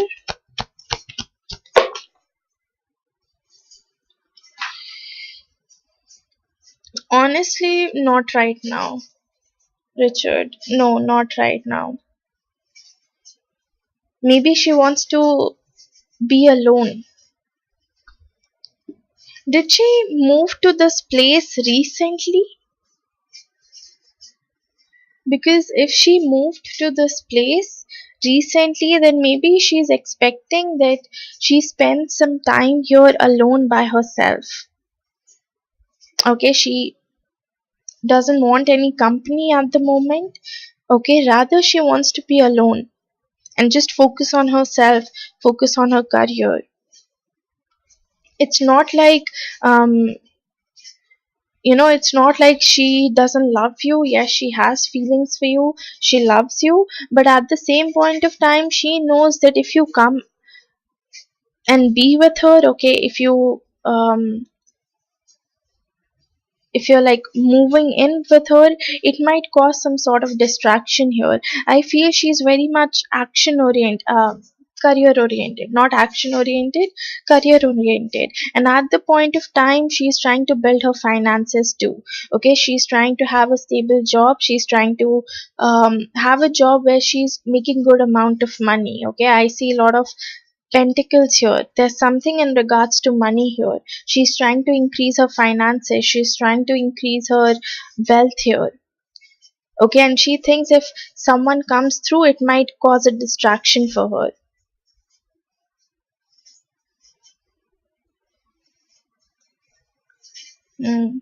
Speaker 1: Honestly, not right now. Richard, no, not right now. Maybe she wants to be alone. Did she move to this place recently? Because if she moved to this place recently, then maybe she's expecting that she spends some time here alone by herself. Okay, she doesn't want any company at the moment. Okay, rather she wants to be alone and just focus on herself, focus on her career. It's not like um it's not like she doesn't love you. Yes, she has feelings for you, she loves you, but at the same point of time she knows that if you come and be with her, okay, if you're like moving in with her, it might cause some sort of distraction here. I feel she's very much action oriented, career oriented, not action oriented, career oriented. And at the point of time, she's trying to build her finances too. Okay, she's trying to have a stable job. She's trying to have a job where she's making good amount of money. Okay, I see a lot of pentacles here. There's something in regards to money here. She's trying to increase her finances. She's trying to increase her wealth here. Okay, and she thinks if someone comes through, it might cause a distraction for her. Mm,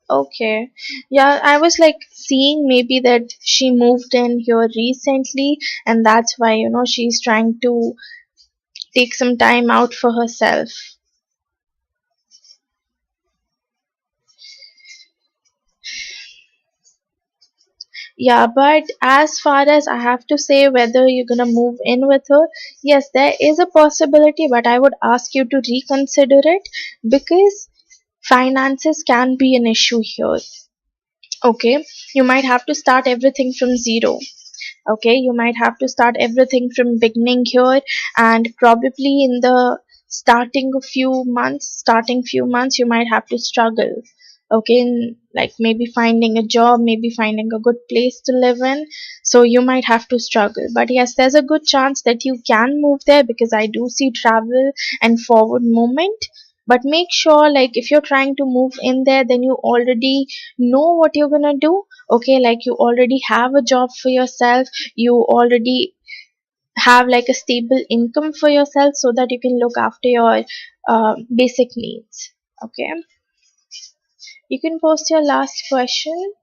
Speaker 1: okay. Yeah, I was like seeing maybe that she moved in here recently, and that's why, she's trying to take some time out for herself. Yeah, but as far as I have to say whether you're gonna move in with her, yes, there is a possibility, but I would ask you to reconsider it because finances can be an issue here. Okay, you might have to start everything from zero. Okay, you might have to start everything from beginning here, and probably in the starting few months you might have to struggle. Okay, like maybe finding a job, maybe finding a good place to live in, so you might have to struggle. But yes, there's a good chance that you can move there because I do see travel and forward movement. But make sure, like, if you're trying to move in there, then you already know what you're gonna do. Okay, like you already have a job for yourself, you already have like a stable income for yourself so that you can look after your basic needs. Okay, you can post your last question.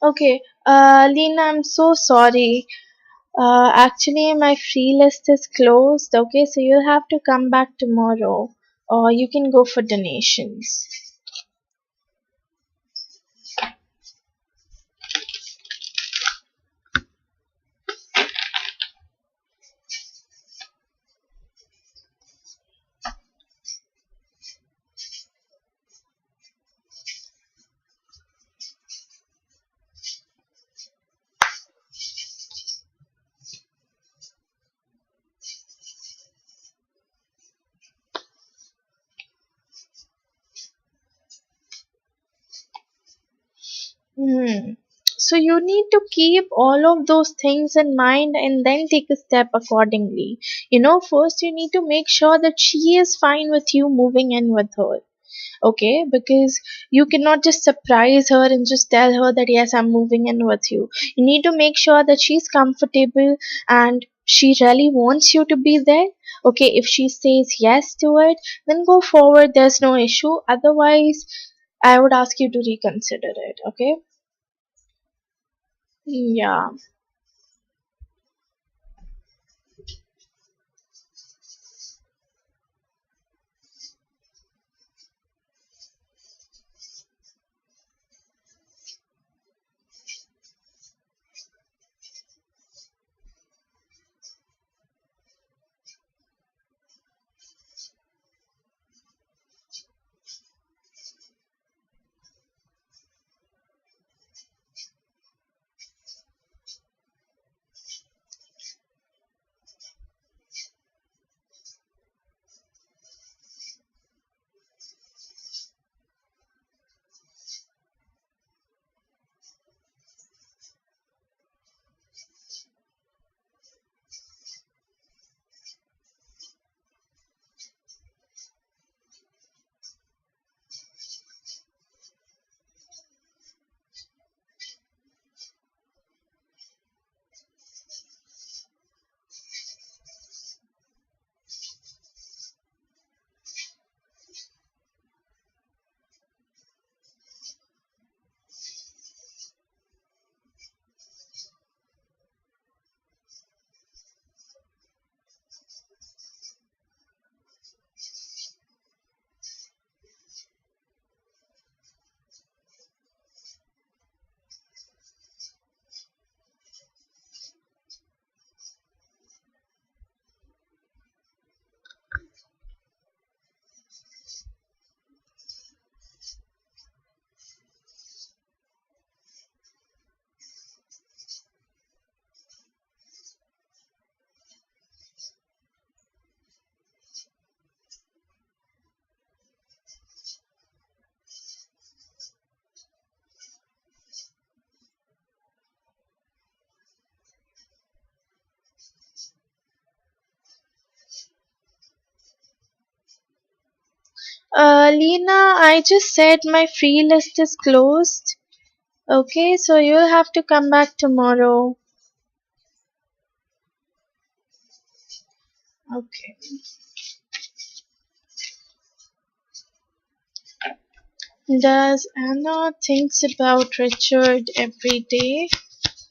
Speaker 1: Okay, Lena, I'm so sorry. Actually, my free list is closed. Okay, so you'll have to come back tomorrow, or you can go for donations. Hmm. So you need to keep all of those things in mind and then take a step accordingly. First you need to make sure that she is fine with you moving in with her. Okay, because you cannot just surprise her and just tell her that yes, I'm moving in with you. You need to make sure that she's comfortable and she really wants you to be there. Okay, if she says yes to it, then go forward, there's no issue. Otherwise, I would ask you to reconsider it. Okay. Yeah. Lena, I just said my free list is closed. Okay, so you'll have to come back tomorrow. Okay. Does Anna thinks about Richard every day?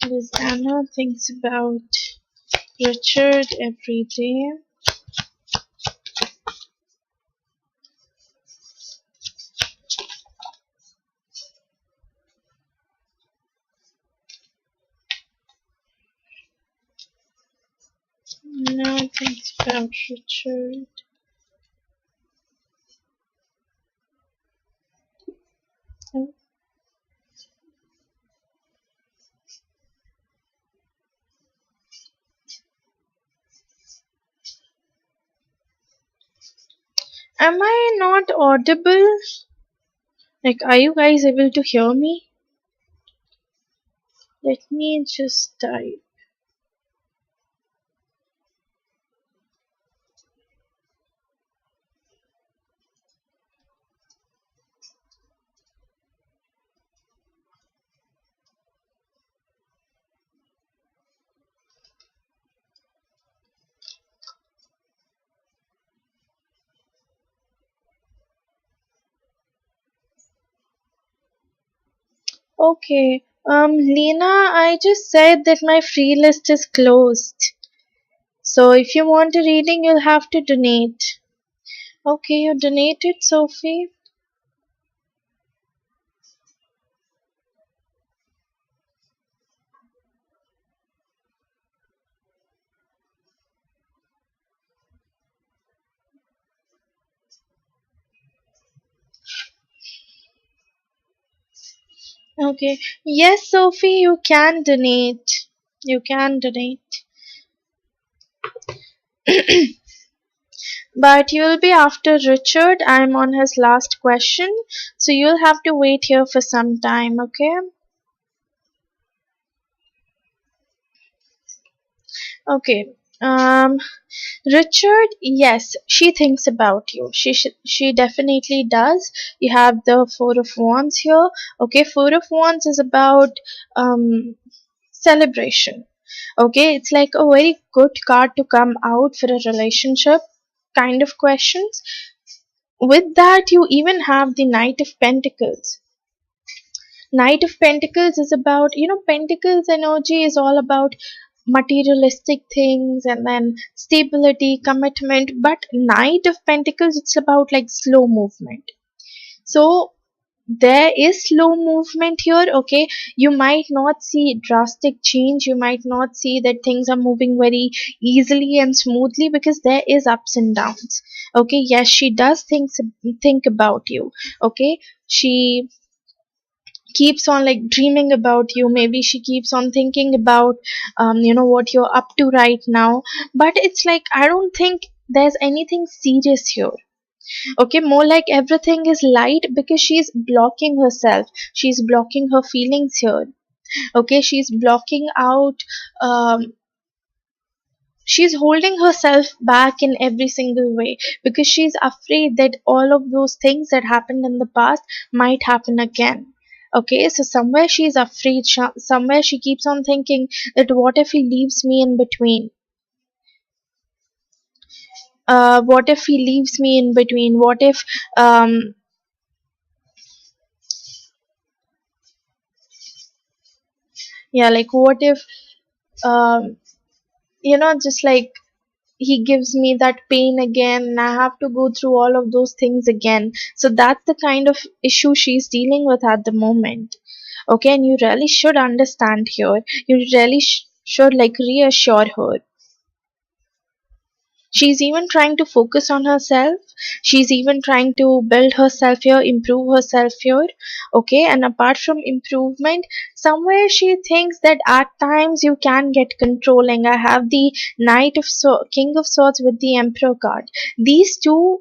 Speaker 1: Does Anna thinks about Richard every day? Anna thinks about Richard. Am I not audible? Like, are you guys able to hear me? Let me just type. Okay. Lena, I just said that my free list is closed. So if you want a reading, you'll have to donate. Okay, you donated, Sophie? Okay. Yes, Sophie, you can donate. You can donate. But you'll be after Richard. I'm on his last question. So you'll have to wait here for some time, okay? Okay. Richard, yes, she thinks about you. She definitely does. You have the Four of Wands here. Okay, Four of Wands is about celebration. Okay, it's like a very good card to come out for a relationship kind of questions. With that, you even have the Knight of Pentacles. Knight of Pentacles is about, Pentacles energy is all about materialistic things and then stability, commitment. But Knight of Pentacles, it's about like slow movement. So there is slow movement here. Okay, you might not see drastic change, you might not see that things are moving very easily and smoothly because there is ups and downs. Okay, yes, she does think about you. Okay, she keeps on like dreaming about you. Maybe she keeps on thinking about what you're up to right now. But it's like, I don't think there's anything serious here. Okay, more like everything is light because she's blocking herself, she's blocking her feelings here. Okay, she's blocking out, she's holding herself back in every single way because she's afraid that all of those things that happened in the past might happen again. Okay, so somewhere she's afraid, somewhere she keeps on thinking that what if he leaves me in between, what if he leaves me in between, what if um yeah, like what if um just like he gives me that pain again and I have to go through all of those things again. So that's the kind of issue she's dealing with at the moment. Okay, and you really should understand here. You really should like reassure her. She's even trying to focus on herself. She's even trying to build herself here, improve herself here. Okay, and apart from improvement, somewhere she thinks that at times you can get controlling. I have the King of Swords with the Emperor card. These two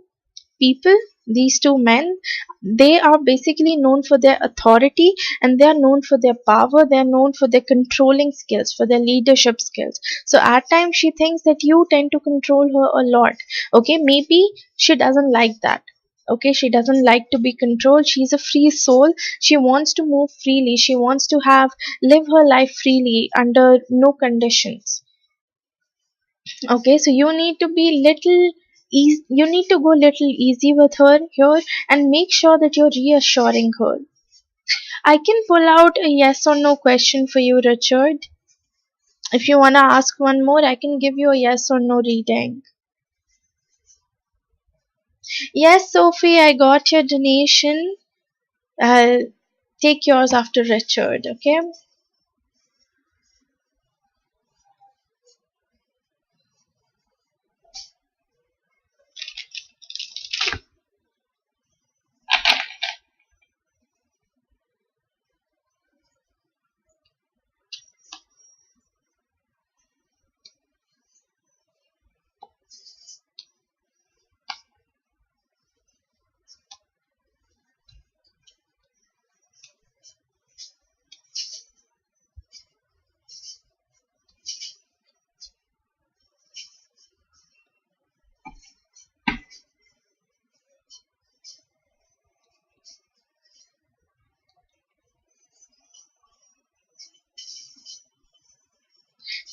Speaker 1: people, these two men, they are basically known for their authority and they are known for their power, they are known for their controlling skills, for their leadership skills. So at times she thinks that you tend to control her a lot. Okay, maybe she doesn't like that. Okay, she doesn't like to be controlled. She's a free soul. She wants to move freely. She wants to live her life freely under no conditions. Okay, so you need to be little easy. You need to go little easy with her here and make sure that you're reassuring her. I can pull out a yes or no question for you, Richard. If you want to ask one more, I can give you a yes or no reading. Yes, Sophie, I got your donation. I'll take yours after Richard, okay?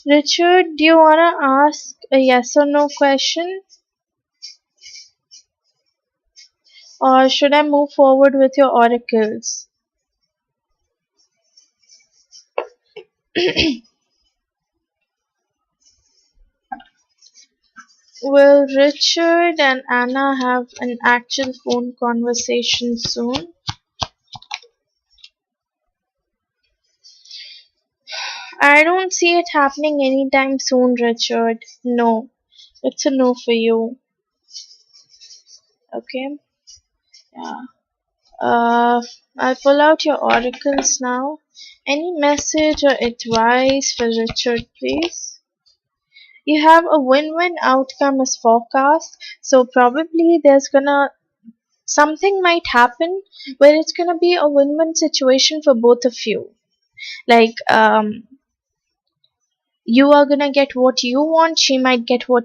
Speaker 1: Richard, do you want to ask a yes or no question? Or should I move forward with your oracles? Will Richard and Anna have an actual phone conversation soon? I don't see it happening anytime soon, Richard. No. It's a no for you. Okay? Yeah. Uh, I'll pull out your oracles now. Any message or advice for Richard, please? You have a win-win outcome as forecast, so probably there's gonna something might happen where it's gonna be a win-win situation for both of you. Like you are gonna get what you want, she might get what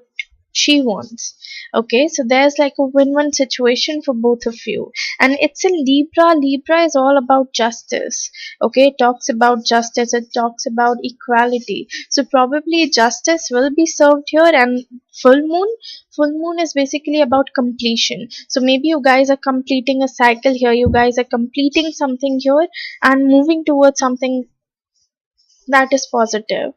Speaker 1: she wants. Okay, so there's like a win-win situation for both of you. And it's in Libra. Libra is all about justice. Okay, it talks about justice, it talks about equality. So probably justice will be served here. And full moon is basically about completion. So maybe you guys are completing a cycle here, you guys are completing something here and moving towards something that is positive.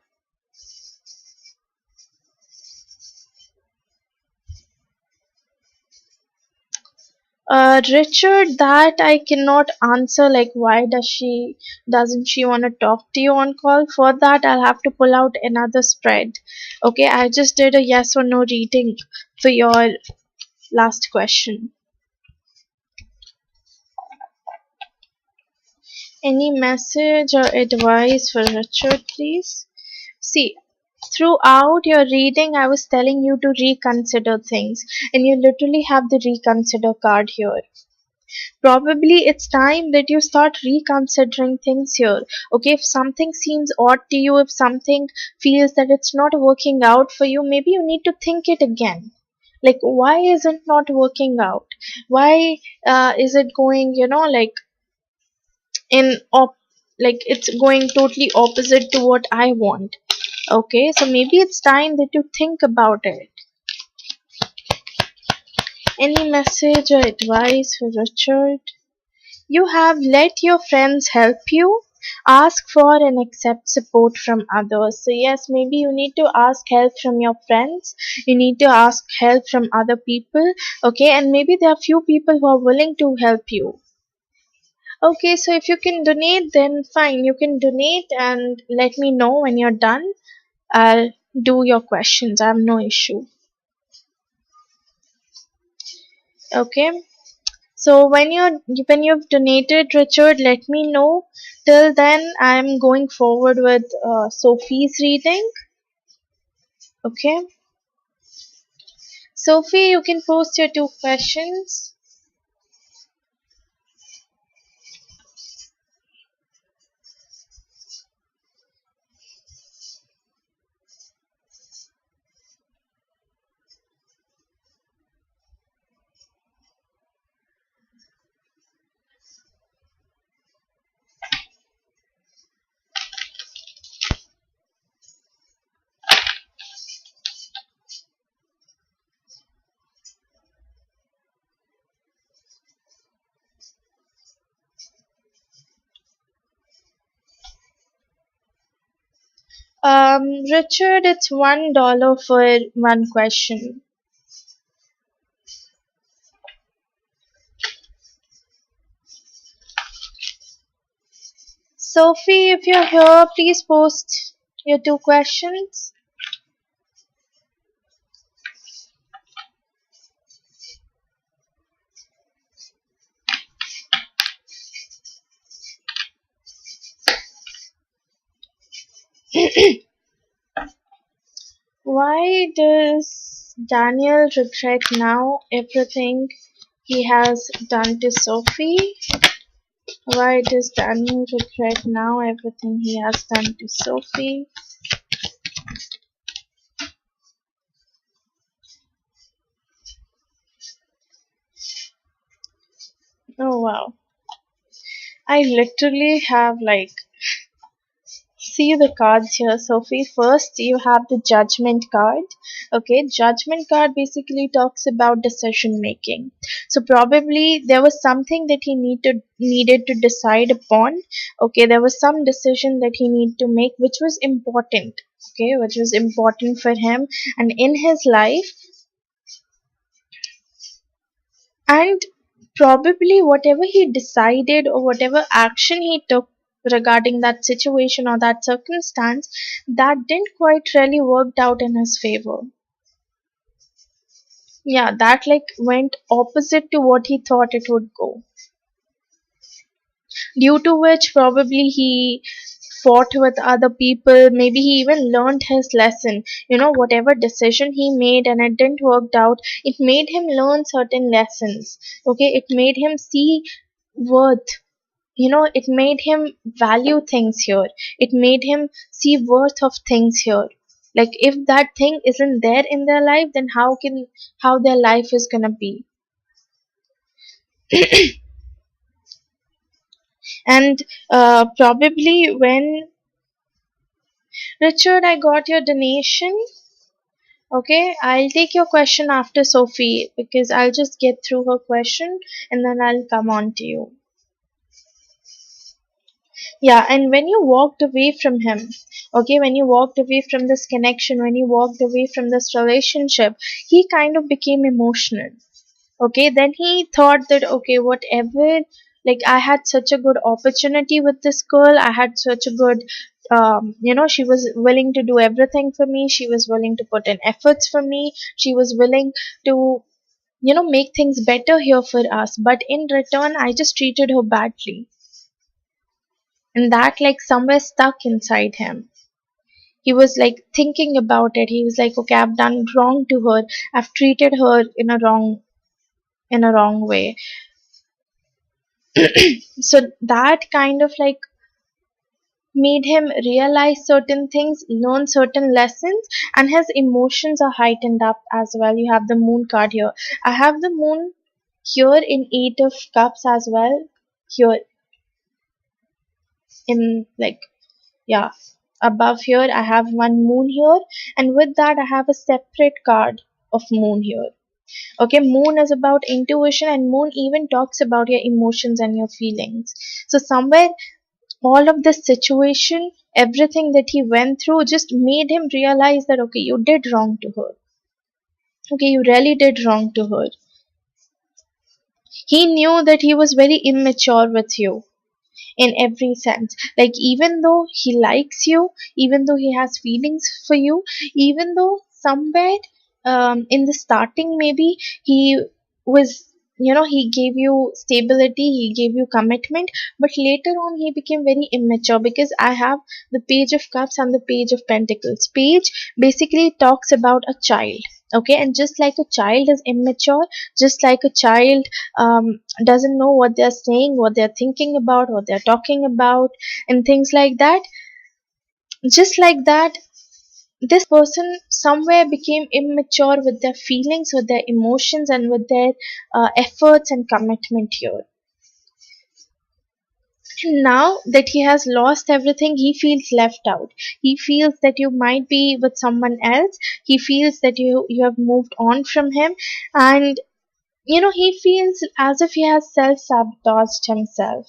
Speaker 1: Richard, that I cannot answer. Like, why doesn't she want to talk to you on call? For that, I'll have to pull out another spread. Okay, I just did a yes or no reading for your last question. Any message or advice for Richard, please? See, throughout your reading, I was telling you to reconsider things, and you literally have the reconsider card here. Probably it's time that you start reconsidering things here. Okay, if something seems odd to you, if something feels that it's not working out for you, maybe you need to think it again. Like, why is it not working out? Why is it going, like in op like it's going totally opposite to what I want? Okay, so maybe it's time that you think about it. Any message or advice for Richard? You have let your friends help you. Ask for and accept support from others. So, yes, maybe you need to ask help from your friends. You need to ask help from other people. Okay, and maybe there are few people who are willing to help you. Okay, so if you can donate, then fine. You can donate and let me know when you're done. I'll do your questions. I have no issue. Okay. So when you've donated, Richard, let me know. Till then, I'm going forward with Sophie's reading. Okay, Sophie, you can post your two questions. Richard, it's $1 for one question. Sophie, if you're here, please post your two questions. Why does Daniel regret now everything he has done to Sophie? Why does Daniel regret now everything he has done to Sophie? Oh wow. I literally have like, see the cards here, Sophie. First, you have the judgment card. Okay, judgment card basically talks about decision making. So probably there was something that he needed to decide upon. Okay, there was some decision that he needed to make, which was important. Okay, which was important for him and in his life, and probably whatever he decided or whatever action he took regarding that situation or that circumstance, that didn't quite really worked out in his favor. Yeah, that like went opposite to what he thought it would go, due to which probably he fought with other people. Maybe he even learned his lesson. Whatever decision he made and it didn't work out, it made him learn certain lessons. Okay, it made him see worth. It made him value things here. It made him see worth of things here. Like if that thing isn't there in their life, then how their life is gonna be. And probably when, Richard, I got your donation. Okay, I'll take your question after Sophie because I'll just get through her question and then I'll come on to you. Yeah, and when you walked away from him, okay, when you walked away from this connection, when you walked away from this relationship, he kind of became emotional. Okay, then he thought that, okay, whatever, like I had such a good opportunity with this girl, I had such a good, she was willing to do everything for me, she was willing to put in efforts for me, she was willing to, make things better here for us, but in return, I just treated her badly. And that like somewhere stuck inside him. He was like thinking about it. He was like, okay, I've done wrong to her. I've treated her in a wrong way. So that kind of like made him realize certain things, learn certain lessons, and his emotions are heightened up as well. You have the moon card here. I have the moon here in 8 of cups as well. Here in like, yeah, above here I have one moon here, and with that I have a separate card of moon here. Okay, moon is about intuition, and moon even talks about your emotions and your feelings. So somewhere all of this situation, everything that he went through just made him realize that, okay, you did wrong to her. Okay, you really did wrong to her. He knew that he was very immature with you in every sense. Like, even though he likes you, even though he has feelings for you, even though somewhere in the starting, maybe he was, he gave you stability, he gave you commitment, but later on he became very immature because I have the Page of Cups and the Page of Pentacles. Page basically talks about a child. Okay, and just like a child is immature, just like a child doesn't know what they're saying, what they're thinking about, what they're talking about, and things like that. Just like that, this person somewhere became immature with their feelings, with their emotions, and with their efforts and commitment here. And now that he has lost everything, he feels left out. He feels that you might be with someone else. He feels that you have moved on from him, and he feels as if he has self sabotaged himself.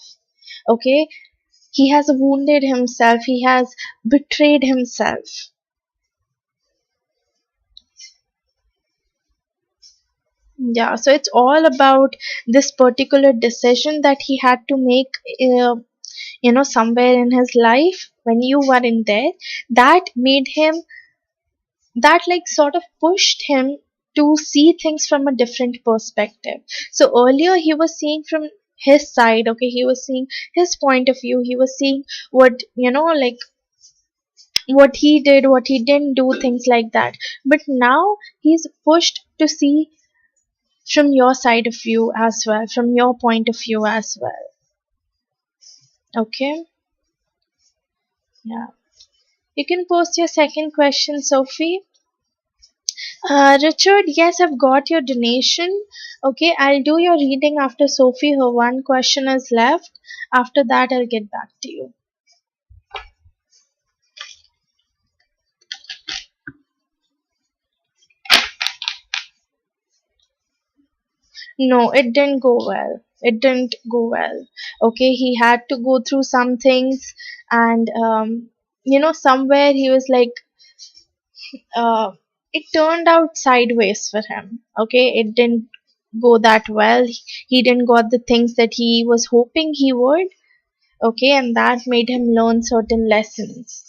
Speaker 1: Okay, He has wounded himself, he has betrayed himself. Yeah, so it's all about this particular decision that he had to make, somewhere in his life when you were in there, that made him, that like sort of pushed him to see things from a different perspective. So earlier he was seeing from his side, okay, he was seeing his point of view, he was seeing what, like what he did, what he didn't do, things like that. But now he's pushed to see from your side of view as well, from your point of view as well. Okay, yeah. You can post your second question, Sophie. Richard, yes, I've got your donation. Okay, I'll do your reading after Sophie. Her one question is left. After that, I'll get back to you. No, it didn't go well. It didn't go well. Okay, he had to go through some things, and somewhere he was like, uh, it turned out sideways for him. Okay, it didn't go that well. He didn't got the things that he was hoping he would. Okay, and that made him learn certain lessons.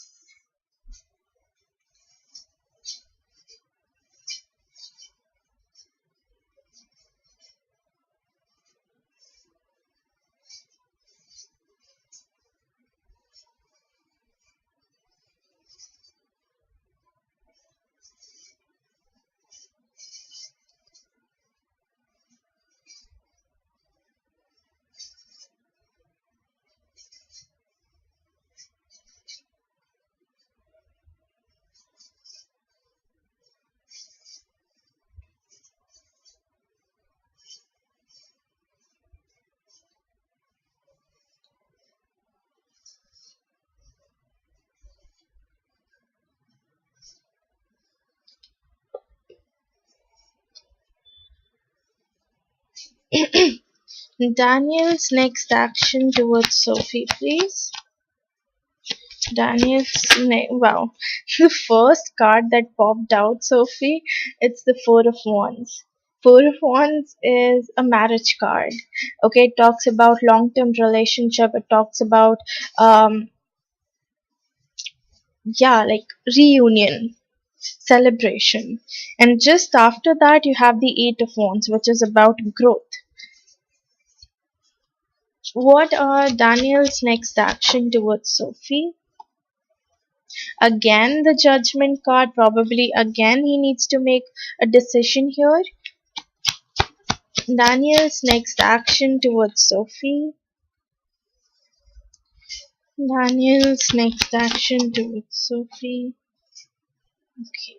Speaker 1: Daniel's next action towards Sophie, please. Wow. The first card that popped out, Sophie, it's the Four of Wands. Four of Wands is a marriage card. Okay, it talks about long-term relationship. It talks about, um, yeah, like reunion, celebration. And just after that, you have the Eight of Wands, which is about growth. What are Daniel's next action towards Sophie? Again, the judgment card. Probably again he needs to make a decision here. Daniel's next action towards Sophie. Daniel's next action towards Sophie. Okay.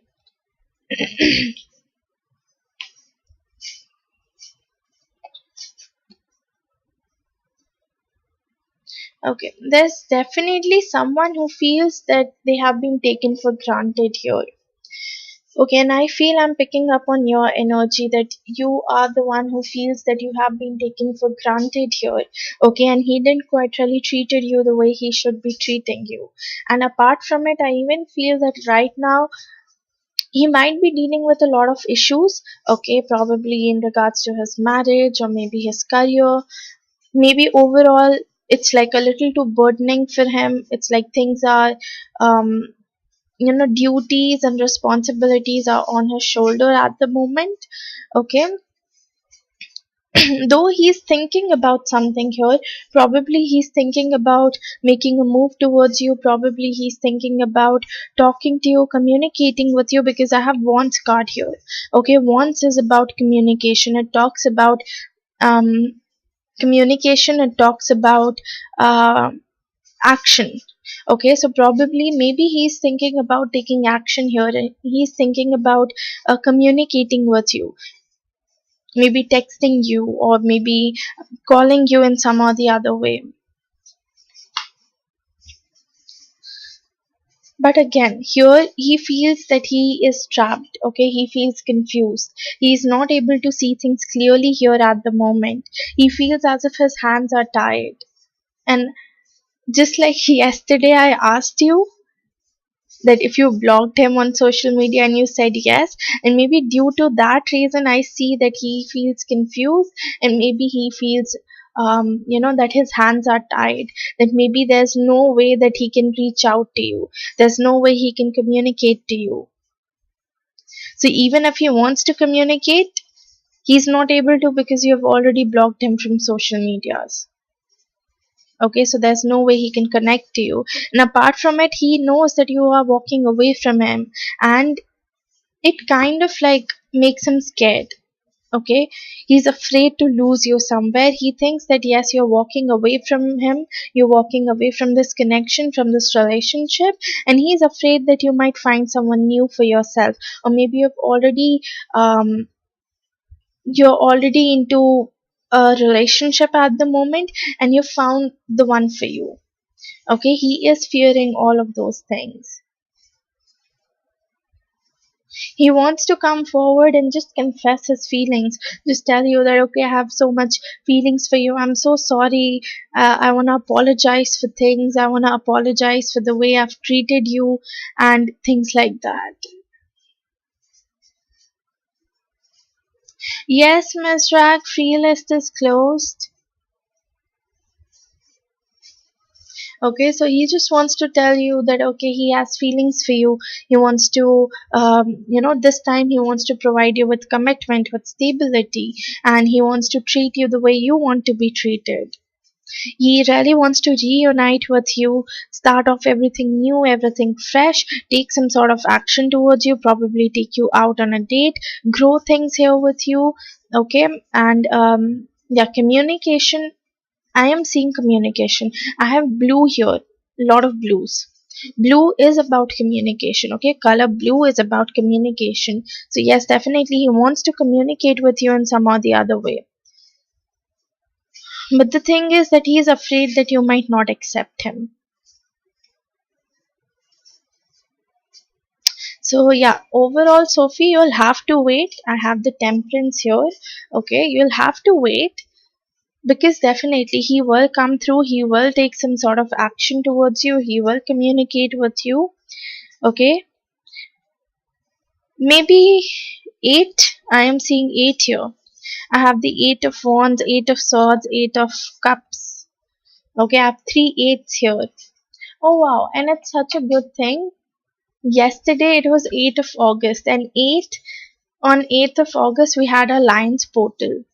Speaker 1: Okay. There's definitely someone who feels that they have been taken for granted here. Okay, and I feel I'm picking up on your energy that you are the one who feels that you have been taken for granted here. Okay, and he didn't quite really treated you the way he should be treating you. And apart from it, I even feel that right now he might be dealing with a lot of issues. Okay, probably in regards to his marriage or maybe his career. Maybe overall, it's like a little too burdening for him. It's like things are um duties and responsibilities are on his shoulder at the moment. Okay. Though he's thinking about something here, probably he's thinking about making a move towards you, probably he's thinking about talking to you, communicating with you, because I have Wands card here. Okay, Wands is about communication. It talks about um communication. It talks about uh, action. Okay, so probably maybe he's thinking about taking action here, and he's thinking about communicating with you, maybe texting you or maybe calling you in some or the other way. But again, here he feels that he is trapped. Okay, he feels confused. He is not able to see things clearly here at the moment. He feels as if his hands are tied. And Just like yesterday, I asked you that if you blocked him on social media and you said yes, and maybe due to that reason, I see that he feels confused, and maybe he feels that his hands are tied, that maybe there's no way that he can reach out to you, there's no way he can communicate to you. So even if he wants to communicate, he's not able to because you have already blocked him from social medias. Okay, so there's no way he can connect to you. And apart from it, he knows that you are walking away from him, and it kind of like makes him scared. Okay, he's afraid to lose you somewhere. He thinks that yes, you're walking away from him, you're walking away from this connection, from this relationship, and he's afraid that you might find someone new for yourself, or maybe um you're already into a relationship at the moment, and you found the one for you. Okay, he is fearing all of those things. He wants to come forward and just confess his feelings, just tell you that okay, I have so much feelings for you, I'm so sorry, I want to apologize for things, I want to apologize for the way I've treated you, and things like that. Yes, Miss Rag, free list is closed. Okay, so he just wants to tell you that okay, he has feelings for you. He wants to, this time he wants to provide you with commitment, with stability, and he wants to treat you the way you want to be treated. He really wants to reunite with you, start off everything new, everything fresh, take some sort of action towards you, probably take you out on a date, grow things here with you. Okay, and yeah, communication. I am seeing communication. I have blue here, a lot of blues. Blue is about communication, okay? Color blue is about communication. So, yes, definitely he wants to communicate with you in some or the other way. But the thing is that he is afraid that you might not accept him. So, yeah, overall, Sophie, you'll have to wait. I have the temperance here, okay? You'll have to wait because definitely he will come through, he will take some sort of action towards you, he will communicate with you. Okay, maybe 8. I am seeing 8 here. I have the 8 of wands, 8 of swords, 8 of cups. Okay, I have 3 8s here. Oh wow, and it's such a good thing. Yesterday it was 8 of August, and 8 on 8th of August we had a Lions portal.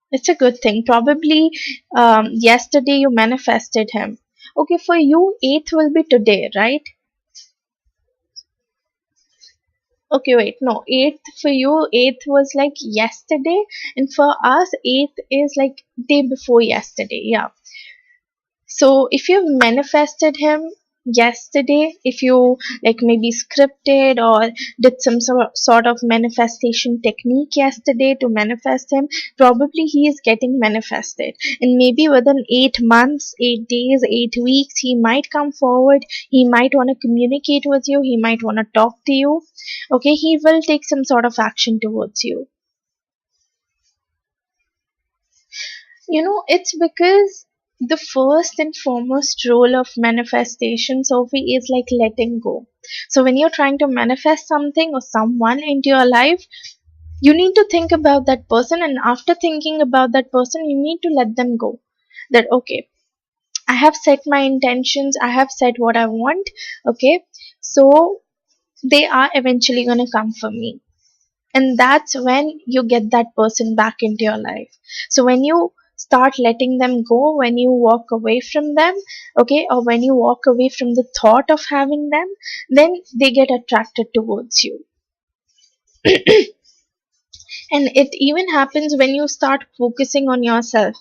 Speaker 1: It's a good thing. Probably yesterday you manifested him. Okay, for you, 8th will be today, right? Okay, wait, no, 8th for you, 8th was like yesterday, and for us, 8th is like day before yesterday. Yeah. So if you've manifested him yesterday, if you like maybe scripted or did some sort of manifestation technique yesterday to manifest him, probably he is getting manifested. And maybe within 8 months, 8 days, 8 weeks, he might come forward. He might want to communicate with you. He might want to talk to you. Okay, he will take some sort of action towards you. It's because the first and foremost role of manifestation, Sophie, is like letting go. So when you're trying to manifest something or someone into your life, you need to think about that person, and after thinking about that person, you need to let them go. That okay, I have set my intentions, I have said what I want, okay, so they are eventually gonna come for me. And that's when you get that person back into your life. So when you start letting them go, when you walk away from them, okay, or when you walk away from the thought of having them, then they get attracted towards you. And it even happens when you start focusing on yourself.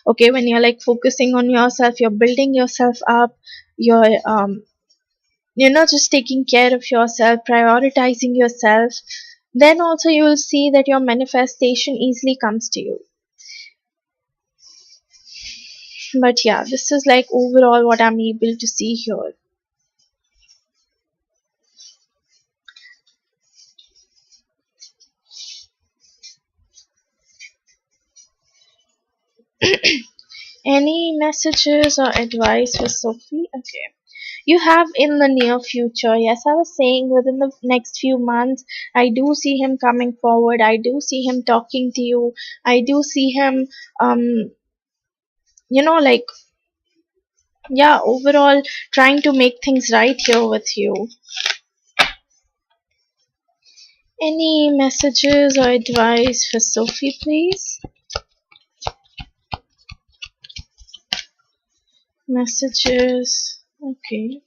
Speaker 1: Okay, when you're like focusing on yourself, you're building yourself up, you're just taking care of yourself, prioritizing yourself, then also you will see that your manifestation easily comes to you. But yeah, this is like overall what I'm able to see here. Any messages or advice for Sophie? Okay. You have in the near future. Yes, I was saying within the next few months, I do see him coming forward. I do see him talking to you. I do see him, um, like, yeah, overall trying to make things right here with you. Any messages or advice for Sophie, please? Messages. Okay.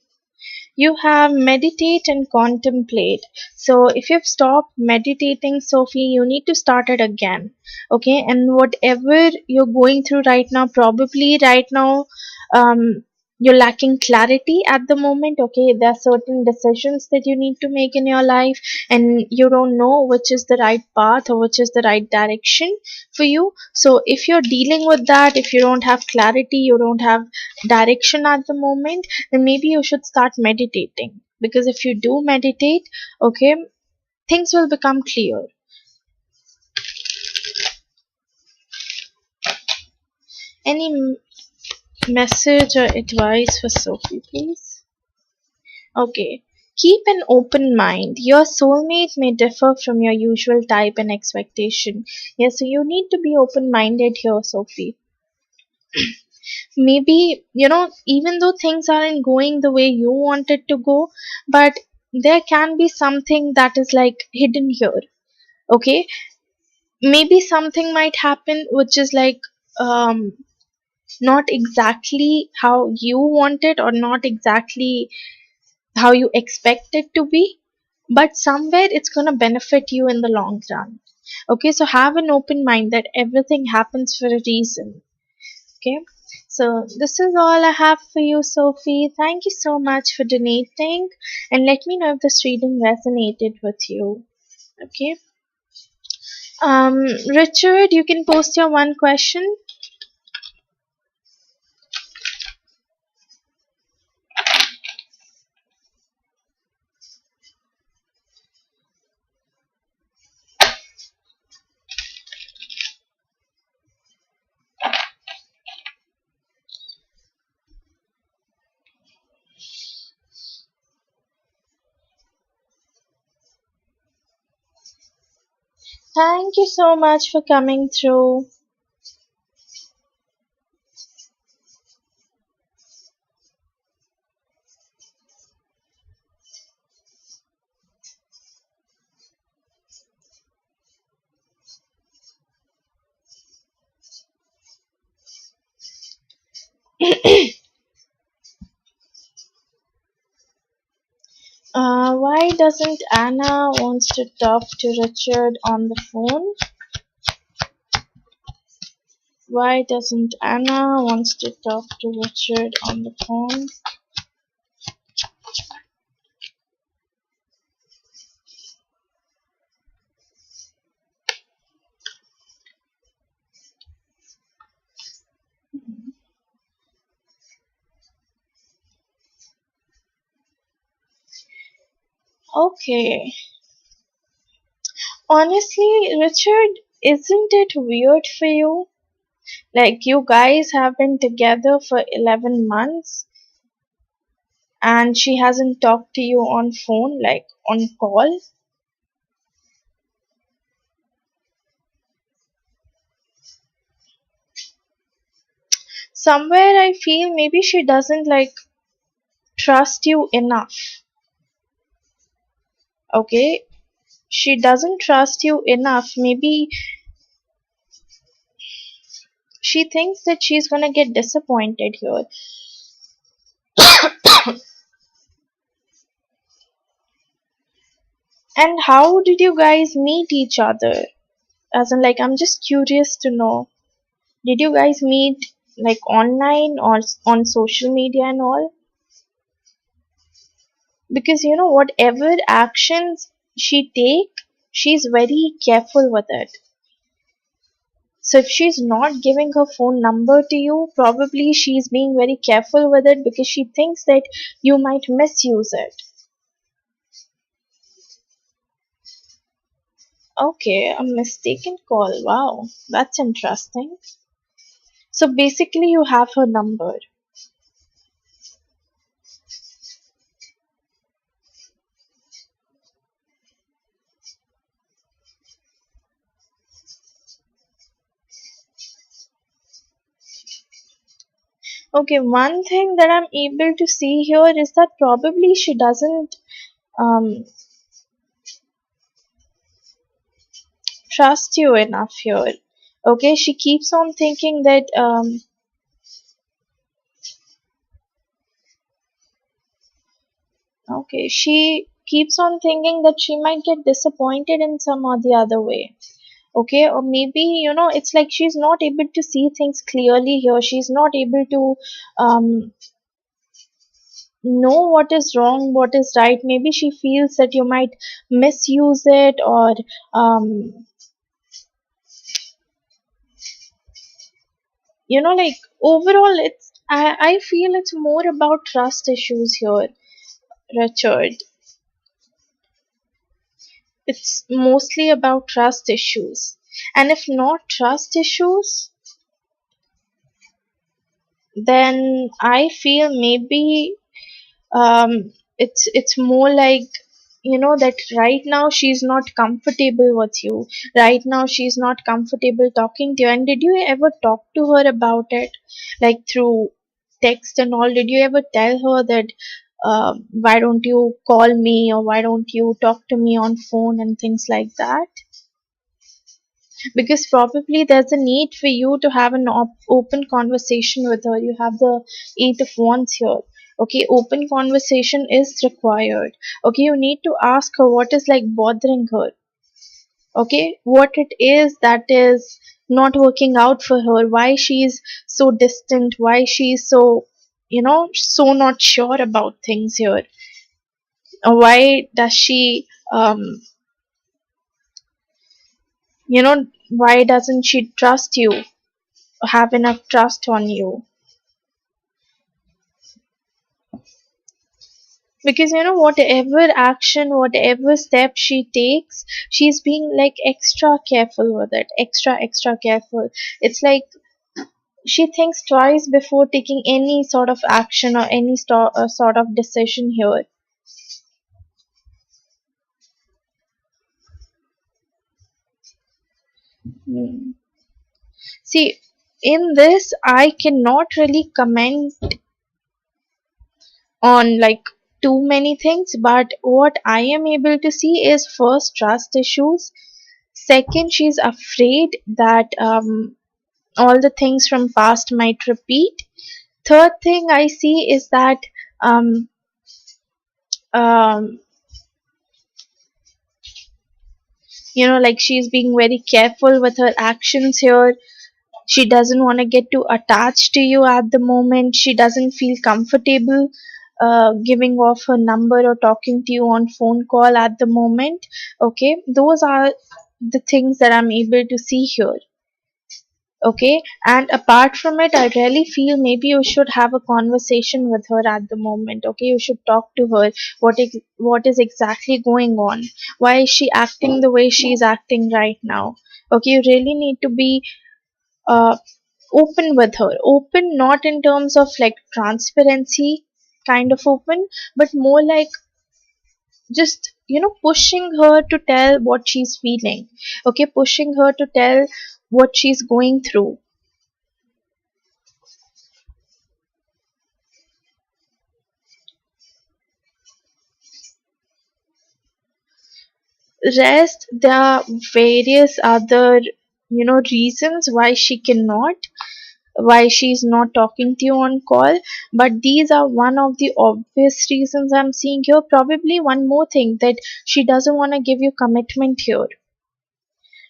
Speaker 1: You have meditate and contemplate. So if you've stopped meditating, Sophie, you need to start it again. Okay, and whatever you're going through right now, probably right now, um, you're lacking clarity at the moment. Okay, there are certain decisions that you need to make in your life, and you don't know which is the right path or which is the right direction for you. So if you're dealing with that, if you don't have clarity, you don't have direction at the moment, then maybe you should start meditating, because if you do meditate, okay, things will become clear. Any message or advice for Sophie, please? Okay. Keep an open mind. Your soulmate may differ from your usual type and expectation. Yes, so you need to be open minded here, Sophie. Maybe, even though things aren't going the way you want it to go, but there can be something that is like hidden here. Okay, maybe something might happen which is like, um not exactly how you want it, or not exactly how you expect it to be, but somewhere it's going to benefit you in the long run. Okay, so have an open mind that everything happens for a reason. Okay, so this is all I have for you, Sophie. Thank you so much for donating, and let me know if this reading resonated with you. Okay. Richard, you can post your one question. Thank you so much for coming through. Why doesn't Anna wants to talk to Richard on the phone? Why doesn't Anna wants to talk to Richard on the phone? Okay. Honestly, Richard, isn't it weird for you? Like, you guys have been together for 11 months and she hasn't talked to you on phone, like on call? Somewhere I feel maybe she doesn't like trust you enough. Okay? She doesn't trust you enough. Maybe she thinks that she's gonna get disappointed here. And how did you guys meet each other? As in, like, I'm just curious to know. Did you guys meet like online or on social media and all? Because whatever actions she take, she's very careful with it. So if she's not giving her phone number to you, probably she's being very careful with it because she thinks that you might misuse it. Okay, a mistaken call. Wow, that's interesting. So basically you have her number. Okay, one thing that I'm able to see here is that probably she doesn't um, trust you enough here. Okay, she keeps on thinking that okay, she keeps on thinking that she might get disappointed in some or the other way. Okay, or maybe it's like she's not able to see things clearly here. She's not able to know what is wrong, what is right. Maybe she feels that you might misuse it, or like overall I feel it's more about trust issues here, Richard. It's mostly about trust issues. And if not trust issues, then I feel maybe it's more like that right now she's not comfortable with you. Right now she's not comfortable talking to you. And did you ever talk to her about it, like through text and all? Did you ever tell her that why don't you call me, or why don't you talk to me on phone and things like that? Because probably there's a need for you to have an open conversation with her. You have the eight of wands here. Okay, open conversation is required. Okay, you need to ask her what is like bothering her. Okay, what it is that is not working out for her, why she's so distant, why she's so so not sure about things here, or why does she why doesn't she trust you, have enough trust on you? Because whatever action, whatever step she takes, she's being like extra careful with it, extra careful. It's like she thinks twice before taking any sort of action or any sort of decision here. Hmm. See, in this I cannot really comment on like too many things, but what I am able to see is, first, trust issues. Second, she's afraid that all the things from past might repeat. Third thing I see is that um, um, like she's being very careful with her actions here. She doesn't want to get too attached to you at the moment. She doesn't feel comfortable giving off her number or talking to you on phone call at the moment. Okay, those are the things that I'm able to see here. Okay, and apart from it, I really feel maybe you should have a conversation with her at the moment. Okay, you should talk to her. What is exactly going on? Why is she acting the way she's acting right now? Okay, you really need to be uh, open with her. Open not in terms of like transparency kind of open, but more like just pushing her to tell what she's feeling. Okay, pushing her to tell what she's going through. Rest, there are various other reasons why she cannot, why she's not talking to you on call, but these are one of the obvious reasons I'm seeing here. Probably one more thing, that she doesn't want to give you commitment here.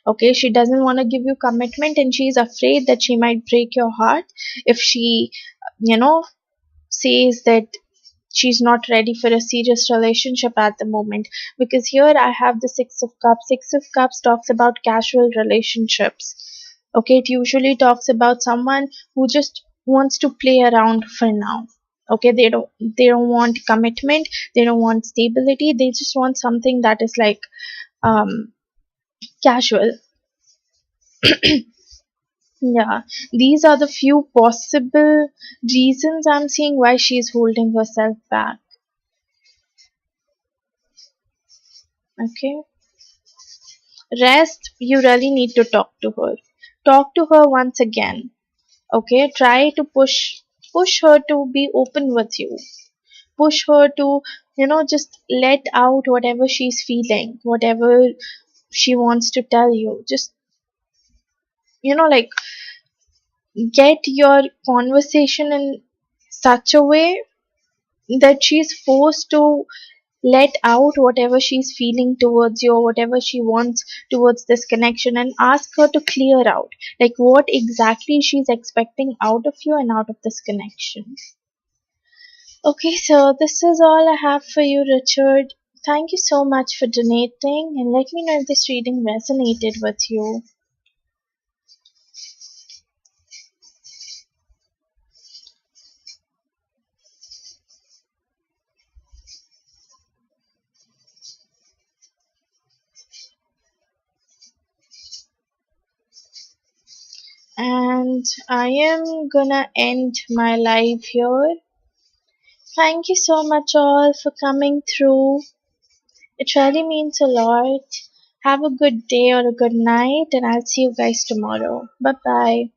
Speaker 1: Okay, she doesn't want to give you commitment, and she's afraid that she might break your heart if she you know says that she's not ready for a serious relationship at the moment. Because here I have the six of cups. Six of cups talks about casual relationships. Okay, it usually talks about someone who just wants to play around for now. Okay, they don't want commitment, they don't want stability, they just want something that is like casual. Yeah, these are the few possible reasons I'm seeing why she's holding herself back. Okay. Rest, you really need to talk to her. Talk to her once again. Okay. Try to push her to be open with you. Push her to, just let out whatever she's feeling, whatever she wants to tell you. Just, like get your conversation in such a way that she's forced to let out whatever she's feeling towards you or whatever she wants towards this connection, and ask her to clear out like what exactly she's expecting out of you and out of this connection. Okay, so this is all I have for you, Richard. Thank you so much for donating, and let me know if this reading resonated with you. And I am gonna end my live here. Thank you so much all for coming through. It really means a lot. Have a good day or a good night, and I'll see you guys tomorrow. Bye bye.